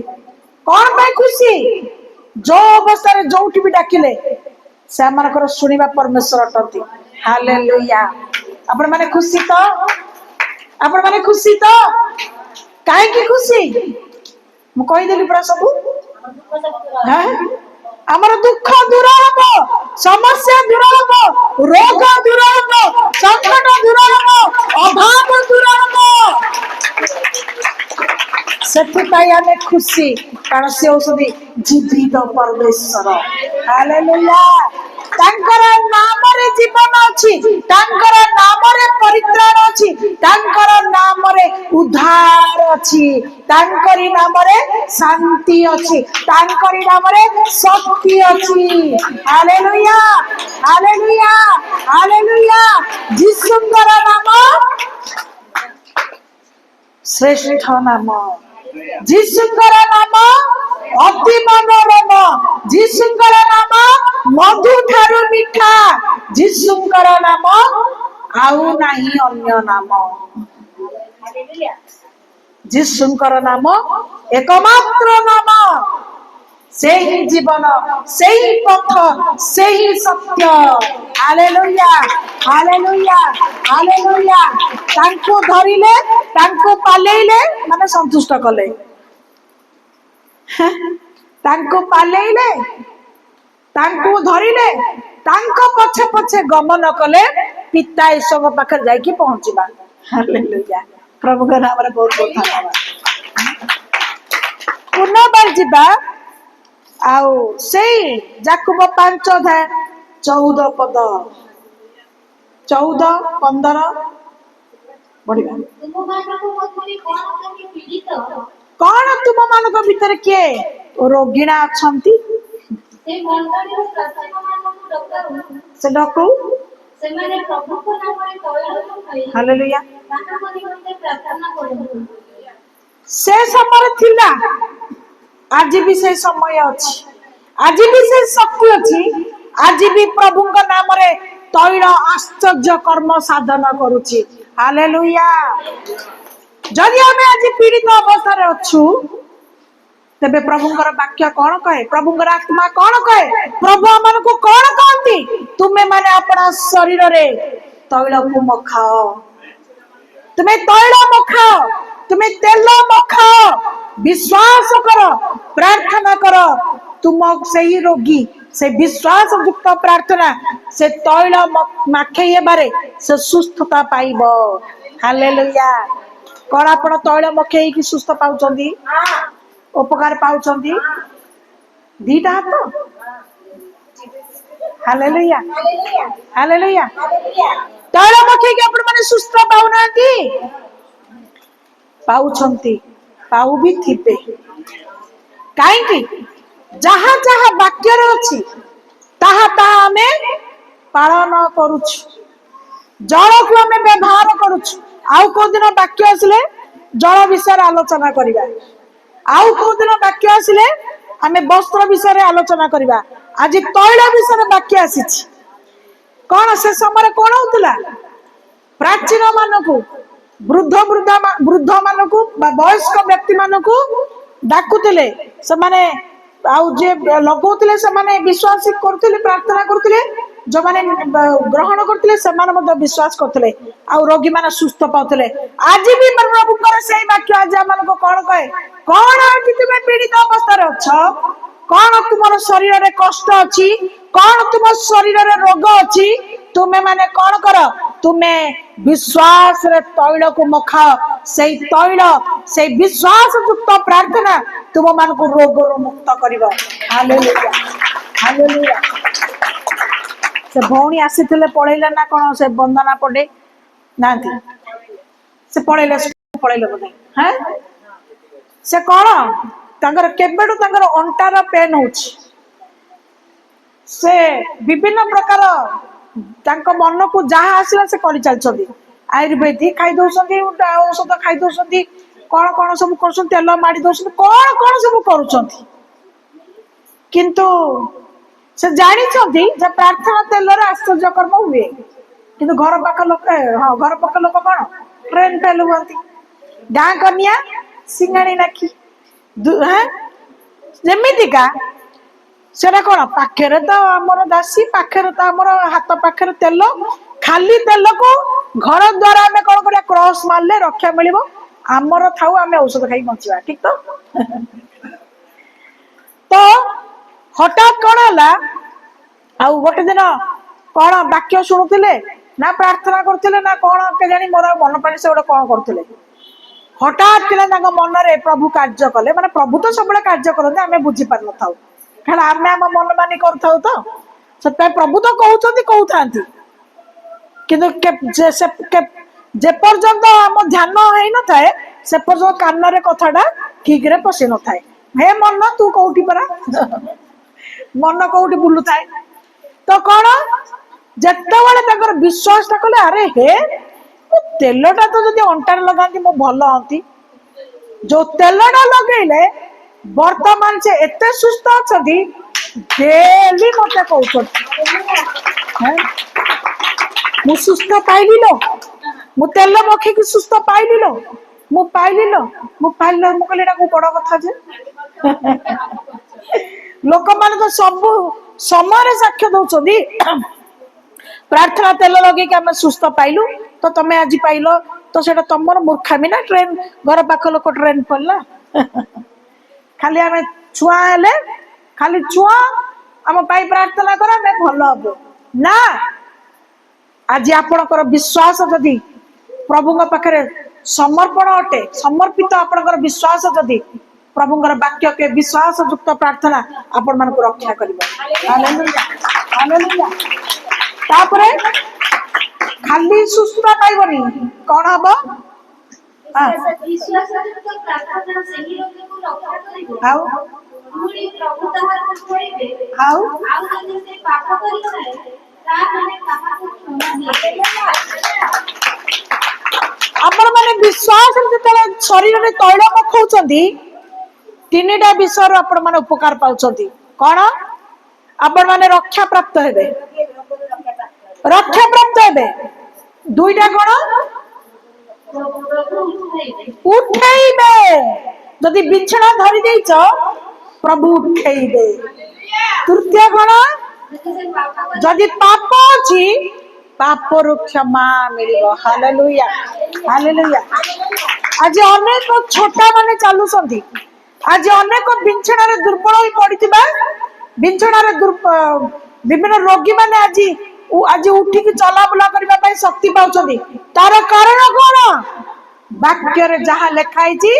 କଣ ପାଇଁ ଖୁସି? ଯୋଉ ଅବସ୍ଥାରେ ଯୋଉଠି ବି ଡାକିଲେ ସେ ଆମମାନଙ୍କର ଶୁଣିବା ପରମେଶ୍ୱର ଅଟନ୍ତି। ହାଲେଲୁୟା। ଆପଣ ମାନେ ଖୁସି ତ? ଆପଣ ମାନେ ଖୁସି ତ? କାହିଁକି ଖୁସି? ମୁଁ କହିଦେଲି ପୁରା ସବୁ। ଆମର ଦୁଃଖ ଦୂର ହବ, ସମସ୍ୟା ଦୂର ହବ, ରୋଗ ଦୂର ହବ, ସଂକଟ ଦୂର ହବ, ଅଭାବ ଦୂର ହବ। ସେଥିପାଇଁ ଆମେ ଖୁସି, କାରଣ ସେ ହଉଛନ୍ତି ଜୀବିତ ପରମେଶ୍ୱର। ହାଲେଲୁୟା। ତାଙ୍କର ନାମରେ ଜୀବନ ଅଛି, ତାଙ୍କର ନାମରେ ପରିତ୍ରାଣ ଅଛି, ତାଙ୍କର ନାମରେ ଉଦ୍ଧାର ଅଛି, ତାଙ୍କରି ନାମରେ ଶାନ୍ତି ଅଛି, ତାଙ୍କରି ନାମରେ ଶକ୍ତି ଅଛି। Hallelujah hallelujah hallelujah. ଯୀଶୁଙ୍କର ନାମ ଶ୍ରେଷ୍ଠ ନାମ। ଯୀଶୁଙ୍କର ନାମ ଅତି ମନୋରମ। ଯୀଶୁଙ୍କର ନାମ ମଧୁ ଠାରୁ ମିଠା। ଯୀଶୁଙ୍କର ନାମ ଆଉ ନାହିଁ ଅନ୍ୟ ନାମ। ଯୀଶୁଙ୍କର ନାମ ଏକମାତ୍ର ନାମ। ସେହି ଜୀବନ, ସେହି ପଥ, ସେହି ସତ୍ୟ। Hallelujah hallelujah hallelujah. ତାଙ୍କୁ ଧରିଲେ, ତାଙ୍କୁ ପାଲେଇଲେ ମାନେ ସନ୍ତୁଷ୍ଟ କଲେ। ତାଙ୍କୁ ପାଲେଇଲେ, ତାଙ୍କୁ ଧରିଲେ, ତାଙ୍କ ପଛେ ପଛେ ଗମନ କଲେ, ପିତା ଈଶ୍ୱରଙ୍କ ପାଖରେ ଯାଇକି ପହଞ୍ଚିବା। ହାଲେଲୁୟା। ପ୍ରଭୁଙ୍କ ନାମରେ ବହୁତ ବହୁତ ଧନ୍ୟବାଦ। ପୁନର୍ବାର ଯିବା ଆଉ ସେଇ ଯାକୁବ 5:14 14-15 ପଢିବା। କଣ ତୁମ ମାନଙ୍କ ଭିତରେ କିଏ ରୋଗିଣା ଅଛନ୍ତି? ସେ ଡକଉ। ହାଲେଲୁୟା। ସେ ସମୟରେ ଥିଲା, ଆଜି ବି ସେ ସମୟ ଅଛି, ଆଜି ବି ସେ ଶକ୍ତି ଅଛି, ଆଜି ବି ପ୍ରଭୁଙ୍କ ନାମରେ ତୈଳ ଆଶ୍ଚର୍ଯ୍ୟ କର୍ମ ସାଧନ କରୁଛି। ହାଲେଲୁୟା। ଯଦି ଆମେ ଆଜି ପୀଡ଼ିତ ଅବସ୍ଥାରେ ଅଛୁ, ତେବେ ପ୍ରଭୁଙ୍କର ବାକ୍ୟ କଣ କହେ? ପ୍ରଭୁଙ୍କର ଆତ୍ମା କଣ କହେ? ପ୍ରଭୁ ଆମମାନଙ୍କୁ କଣ କହନ୍ତି? ତୁମେ ମାନେ ଆପଣା ଶରୀରରେ ତୈଳକୁ ମଖାଅ। ତୁମେ ତୈଳ ମଖାଅ, ତୁମେ ତେଲ ମଖାଅ, ବିଶ୍ୱାସ କର, ପ୍ରାର୍ଥନା କର। ତୁମ ସେହି ରୋଗୀ ସେ ବିଶ୍ୱାସ ଯୁକ୍ତ ପ୍ରାର୍ଥନା, ସେ ତୈଳ ମାଖେଇ ହେବାରେ ସେ ସୁସ୍ଥତା ପାଇବ। ହାଲେଲୁୟା। କଣ ଆପଣ ତୈଳ ମଖେଇକି ସୁସ୍ଥ ପାଉଛନ୍ତି? ଉପକାର ପାଉଛନ୍ତି? ଦିଟା ହାତ। Hallelujah hallelujah. ତୈଳ ମଖେଇକି ଆପଣ ମାନେ ସୁସ୍ଥ ପାଉନାହାନ୍ତି? ପାଉଛନ୍ତି, ପାଉ ବି ଥିବେ। କାହିଁକି? ଯାହା ଯାହା ବାକ୍ୟରେ ଅଛି ତାହା ତାହା ଆମେ ପାଳନ କରୁଛୁ, ଜଳକୁ ଆମେ ବ୍ୟବହାର କରୁଛୁ। ଆଉ କୋଉଦିନ ବାକ୍ୟ ଆସିଲେ ଜଳ ବିଷୟରେ ଆଲୋଚନା କରିବା, ଆଉ କୋଉଦିନ ବାକ୍ୟ ଆସିଲେ ଆମେ ବସ୍ତ୍ର ବିଷୟରେ ଆଲୋଚନା କରିବା। ଆଜି ତୈଳ ବିଷୟରେ ବାକ୍ୟ ଆସିଛି, कौन से समय कौन होता प्राचीन मानक वृद्ध मानक वयस्क व्यक्ति मानक डाकुले से माने लगौले से माने विश्वास करते प्रार्थना करते जो माने ग्रहण करते से माने विश्वास करते रोगी माने सुस्थ पाते आज भी प्रभु से वाक्य आज आम कौन कहे कौन आज तुम पीड़ित अवस्था अच्छ कौन तुम शरीर में कष्ट अच्छी कौन तुम शरीर में रोग अच्छी तुम्हें माने कौन कर तुम्हें विश्वास रे तैल को मखाओ से तैल से विश्वास युक्त प्रार्थना तुम मान को रोग मुक्त करिवो हालेलुया हालेलुया से भौणी आसीथिले पळैले ना कोन से वंदना पडे नांती से पळैले बोले हैं से कोन तांगर केबेडू तांगर अंटार पेन होछि से विभिन्न प्रकार तांको मन को जहाँ आसला से करि चलछथि आयुर्वेदिक खाई दउछथि औषध खाई दउछथि कौन कौन सब कर तेल माड़ी दउछथि कौन कौन सब करूछथि किंतु से जानी छथि जे प्रार्थना तेल रे आश्चर्य कर्म हुए किंतु घर पाख लोक हां घर पाख लोक कौन ट्रेन फेल हुअंती गाँ कन्या सिंगाणी नाखी हैं जेमितिका सेटा कौन पाखे तो आमर दासी पाखे तो आमर हाथ पाखे तेल खाली तेल को घर द्वारा आम कौन कर क्रॉस मारले रक्षा मिल आमर थाऊ आम औषध खाई बचा ठीक तो तो हठात कौन है गोटे दिन कौन वाक्य शुणुले ना प्रार्थना करते ना कौन के जानी मोर मन पड़े से गोटे कौन करते हठात कि मन में प्रभु कार्य कले माने प्रभु तो सब कार्य करते आम बुझी पार न था कारण आम आम मन मानी कर तो से प्रभु तो कहते कहता जेपर्यंत आम ध्यान हो न था से पर्यंत कान रे कथाटा ठीक रे पशि न था हे मन तू कौटी परा मन कौटी बुलू थाए तो कौन जिते विश्वास कले अरे हे तेलटा तो जब अंटार लगाती मु भल हाँ जो तेलटा लगेले वर्तमान से एते सुस्थ अच्छा डेली मत कहते मु सुस्थ पाइली लो मु तेल मखिकी सुस्थ पाइली लो मु पाइली लो मु पाइल मु कहली को बड़ कथा जे लोक मान तो सब समय साक्ष्य दौरान प्रार्थना तेल लगे आम सुस्थ पाइलु तो तुम्हें आज पाइल तो सेटा तुम मूर्खामी ना ट्रेन घर पाख लोक ट्रेन पड़ला खाली आम छुआ हेले खाली छुआ आम पाई प्रार्थना कर आम भल हम ना आज आपणकर विश्वास जदि प्रभु पाखे समर्पण अटे समर्पित आपणकर विश्वास जदि प्रभुंर वाक्य के विश्वास युक्त प्रार्थना आपण मान को रक्षा करिवो हालेलुया हालेलुया तापरे खाली सुस्थ पाइबनी कौन हम विश्वास युक्त प्रार्थना सही रोग को रक्षा करिवो हाउ पुरी प्रभु ताहार को छोड़िबे हाउ आउ जदि से पाप करि थाए ता माने कहा को क्षमा दिए आपण माने विश्वास जतले शरीर में तैल पखौचंदी तीनटा विषय आपण माने उपकार पाउचंदी कोन आपण माने रक्षा प्राप्त हेबे दुईटा कोन उठेइबे जदि बिछड़ा धरि देइछ प्रभु उठेइबे तृतीय कोन जदि पाप अछि पाप रो क्षमा मिलिबो हालेलुया हालेलुया आज अनेक छोटा माने चालू संती आज अनेक बिछड़ा रे दुर्बल होई पड़ितिबा बिछड़ा रे विभिन्न रोगी माने आज उठिकी चला बुला करबा पई शक्ति पाउछथि तार कारण कोन वाक्य रे जहा लेखाइछि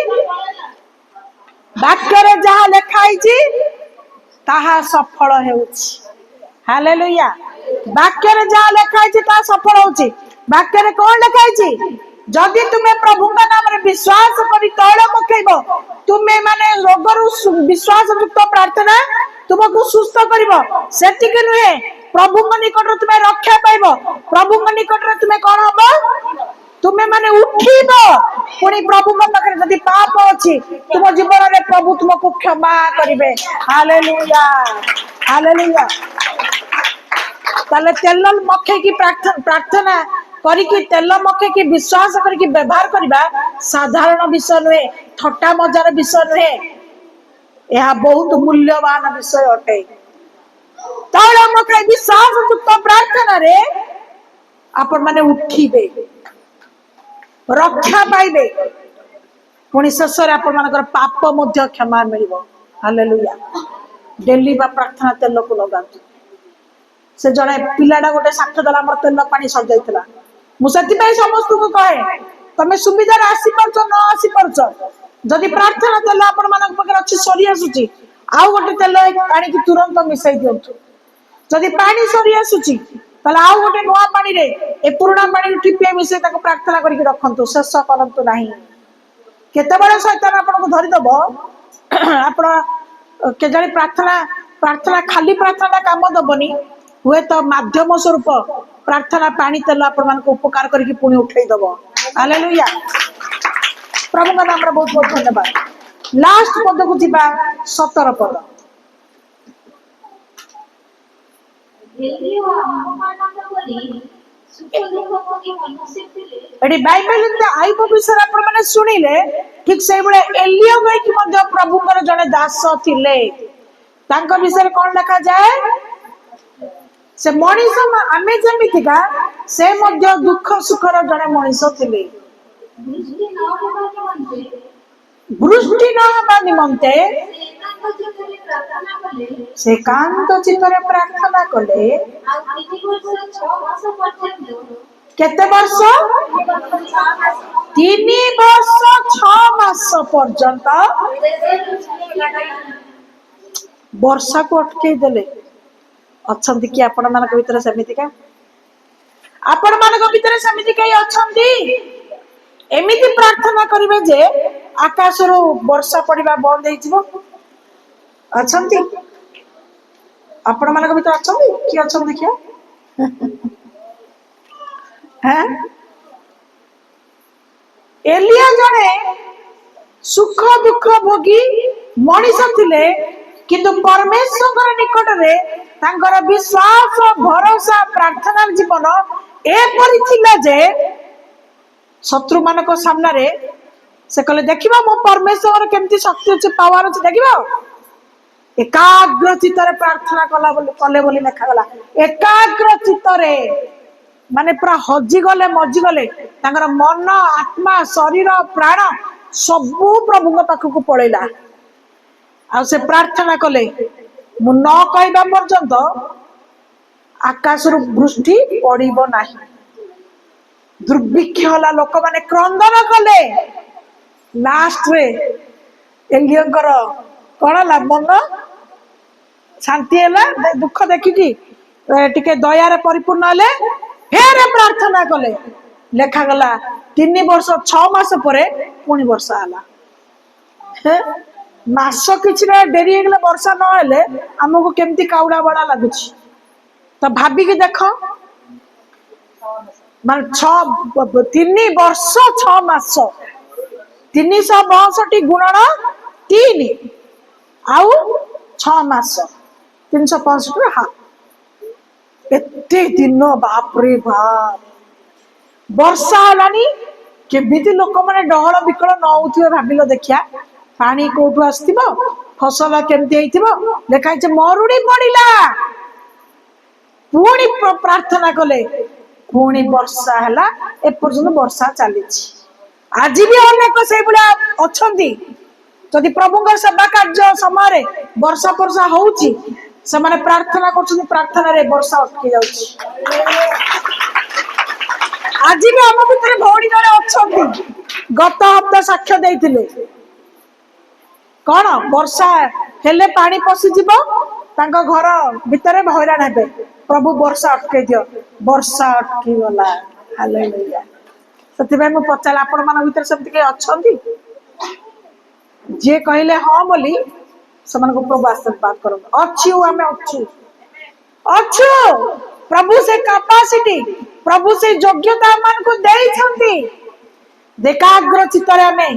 वाक्य रे जहा लेखाइछि ताहा सफल हेउछि हालेलुया वाक्य रे जहा लेखाइछि ता सफल होछि वाक्य रे कोन लेखाइछि जदि तुम्हें प्रभु का नाम रे विश्वास करी तैल मखेइबो तुम्हें माने रोगरु विश्वास युक्त प्रार्थना तुमको सुस्थ करिवो सेतिक नुहे प्रभु निकट तुम्हें रक्षा पाइबो प्रभु निकट तुम्हें कौन हबो तुम्हें माने उठिबो पुणी प्रभु पाखे जदि पाप अछि तुम जीवन रे प्रभु तुमको क्षमा करिवे हालेलुया हालेलुया ताले तेल मखेकी प्रार्थना करिकी तेल मखेकी विश्वास करिकी व्यवहार करबा साधारण विषय नुहे, थट्टा मजार विषय नुहे, यह बहुत मूल्यवान विषय अटे। तैल मखे विश्वास युक्त प्रार्थना रे आपण माने उठिबे, रक्षा पाइबे, पुणी शेष आपण मानकर पाप मध्य क्षमा मिलिबो। हालेलुया। डेली बा प्रार्थना तेल को लगातु। से जड़े पिलाटा गोटे साक्ष्य देला मोर तेल पानी सर जाइतला। मु सेति पई समस्त को कहे तमे सुविधा रे आसी परछ न आसी परछ जदि प्रार्थना तेल आपण मानक पकर अछि सरी आसुची आउ गोटे तेल पानी की तुरंत मिसाई दियंतु। जदि पानी सरी आसुची तले आउ गोटे नवा पानी रे ए पुराना पानी टिपे मिसाई ताको प्रार्थना करिक रखंतु, शेष करंतु नाही। केते बळे शैतान आपण को धरि दबो आपण के जानि प्रार्थना प्रार्थना खाली प्रार्थना काम दबनी हुए तो माध्यम स्वरूप प्रार्थना पानी तेल आपण मान को उपकार करके पुणी उठै दबो। हालेलुया। प्रभु का नाम रे बहुत बहुत धन्यवाद। लास्ट पद को जिबा 17 पद। एलियो अहमानंद बोली सुख दुख भोगी मनुष्य थिले। एडी बाइबल इन आइब विषय आपण माने सुनिले ठीक से बळे एलियो गई कि मध्य प्रभु कर जने दास थिले। तांको विषय कोन लिखा जाए से मनीष आमे जेमितिका से मध्य दुख सुखर जने मनीष थिले। दृष्टि न हेबा निमंते से एकांत चित्तरे प्रार्थना कले आ 3 वर्ष 6 मास पर्यंत केते वर्ष 3 वर्ष 6 मास पर्यंत वर्षा को अटके देले। अछंती कि आपण मानक भीतर समिति का आपण मानक भीतर समिति कई अछंती एमिति प्रार्थना करिवे जे आकाश रो वर्षा पड़िबा बंद हे जिवो। अछंती आपण मानक भीतर अछंती कि अछंती देखियो हैं एलिया जने सुख दुख भोगी मनीष थिले किंतु परमेश्वर निकट रे तांकर विश्वास भरोसा प्रार्थना जीवन एपरि थिला जे शत्रु मानक सामना रे से कहले देखिबा मो परमेश्वर केमती शक्ति अछि पावर अछि देखिबा। एकाग्र चित्तरे प्रार्थना कला बोली कले बोली लेखा गला। एकाग्र चित्तरे माने पूरा हजी गले मजी गले तांकर मन आत्मा शरीर प्राण सबु प्रभु के पाखक पळैला आ से प्रार्थना कले मु न कहबा पर्यंत आकाश रु वृष्टि पड़िबो नाही। दुर्भिक्ष होला लोक माने क्रंदन कले लास्ट रे एलियंकर कोनला मन शांति हैला दुख देखिकी टिके दया रे परिपूर्ण हले फेर प्रार्थना कले लेखा गला 3 वर्ष 6 मास परे पुणी वर्षा हला। मास किछि रे डेरी हेगले वर्षा न हेले हमको केमती काउडा बडा लागुछि तो भाबी के देखो मान 3 वर्ष 6 मास 362 गुणन 3 आउ 6 मास 365 हा एते दिन बाप रे बाप वर्षा हलानी केमिति लोक माने डहळ बिकळ न होउथिबे भाबिलो देखिया पानी कोठु आस्तिबो फसल केमति हेइथिबो लेखाइ जे मरुडी पडिला पुणी प्रार्थना कले पुणी वर्षा हला ए पर्यंत वर्षा चलीछि। आज भी अनेक से बुला अछंती जदि प्रभुंकर सेवा कार्य समय वर्षा वर्षा होउछि से माने प्रार्थना करछथि प्रार्थना रे वर्षा अटकी जाउछि। आज भी हम भीतर भौणी जड़े अछंती गत हप्ता साक्ष्य देइथिले कौन वर्षा हेले पानी पशि जीवो तांको घर भीतर हैरान हेबे प्रभु वर्षा अटके दियो वर्षा अटकी गला। हालेलुया। सती भाई मु पचाल आपण मान भीतर सेमति के अछंती जे कहले हां बोली समान को प्रभु आशीर्वाद करो अच्छी आमे अच्छू अच्छू प्रभु से कैपेसिटी प्रभु से योग्यता मान को देई छंती देखाग्र चित्तरे हमें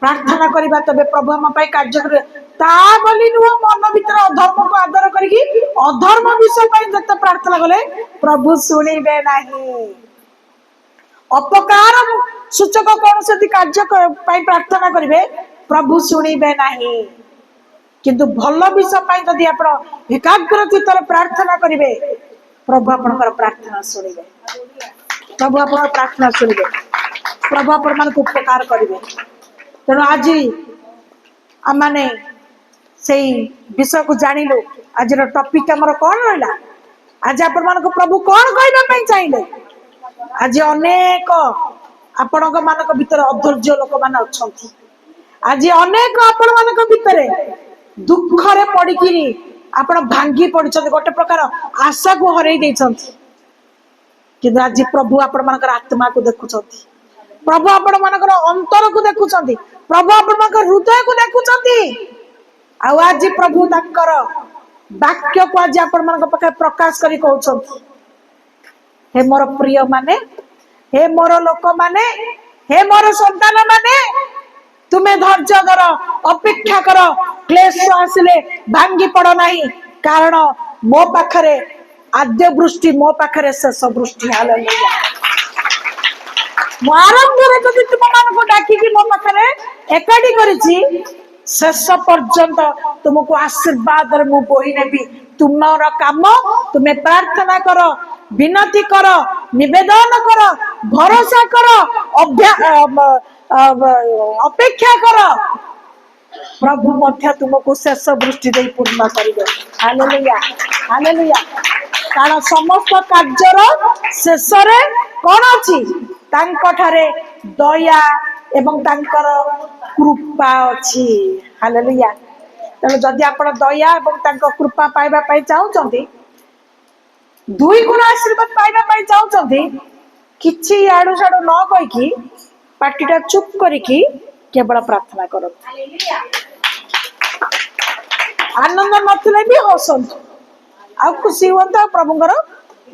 प्रार्थना करिबा तबे प्रभु हम पई कार्य ता बोली नुह मन भीतर अधर्म को आदर करिकी अधर्म विषय पर जते प्रार्थना कले प्रभु सुनिबे नहीं। अपकार सूचक कौन से कार्य पाई प्रार्थना करिवे प्रभु सुनिबे नहीं। किंतु भल विषय पाई जदि आपण एकाग्र चित्तर प्रार्थना करिवे प्रभु आपनकर प्रार्थना सुनिबे। प्रभु आपनकर प्रार्थना सुनिबे। प्रभु आपण मान उपकार करिवे। तेणु आज आम माने से विषय को जानिलु। आज टॉपिक हमर कौन रहला? आज आपण मान प्रभु कौन कहबा पई चाहिए? आज अनेक आपणक मानक भीतर अधैर्य लोक मान अछंती। आज अनेक आपण मानक भीतर दुख रे पड़िकी आपण भांगी पड़छन गोटे प्रकार आशा को हरई देछंती। किंतु आज प्रभु आपण मानकर आत्मा को देखुछंती। प्रभु आपण मानकर अंतर को देखुछंती। प्रभु आपण मानकर हृदय को देखुछंती। आ आज प्रभु ताकर वाक्य को आज आपण मानक पखे प्रकाश करी कहउछंती हे मोर प्रिय माने हे मोर लोक माने हे मोर संतान माने तुम्हें धैर्य धर अपेक्षा कर क्लेश आसिले भांगी पड़ नहीं कारण मो पाखरे आद्य वृष्टि मो पाखरे शेष वृष्टि। हालेलुया। आरंभ जदि तुम मान डाकी मो पाखरे एकाठी करिछि शेष पर्यंत तुमको आशीर्वाद मु बोही नेबी। तुमर काम तुम्हें प्रार्थना कर विनती कर निवेदन कर भरोसा कर अपेक्षा कर प्रभु मध्य तुमको शेष वृष्टि दे पूर्ण करिवे। Hallelujah hallelujah. कारण समस्त कार्यर शेष रे कोन अछि तांको ठारे दया एवं तांकर कृपा अछि। हालेलुया। तेणु जदि आपण दया एवं तांको कृपा पाइबा पाई चाहउचंती दुई गुण आशीर्वाद पाइबा पाई चाहउचंती किछि आडू साडू न कहिकी पार्टीटा चुप करिकी केवल प्रार्थना करो। आनंद नथिले भी हसंतु आ खुशी हुंता प्रभुंकर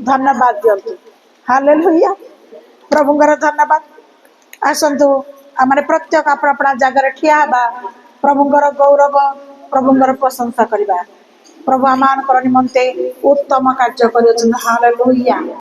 धन्यवाद दियंतु। हालेलुया। प्रभुंकर धन्यवाद। आसंतु आमने प्रत्येक अपना जगह ठिया हबा प्रभुंकर गौरव प्रभुंकर प्रशंसा करिबा। प्रभु आमानकर निमंते उत्तम कार्य करियछन। हालेलुया।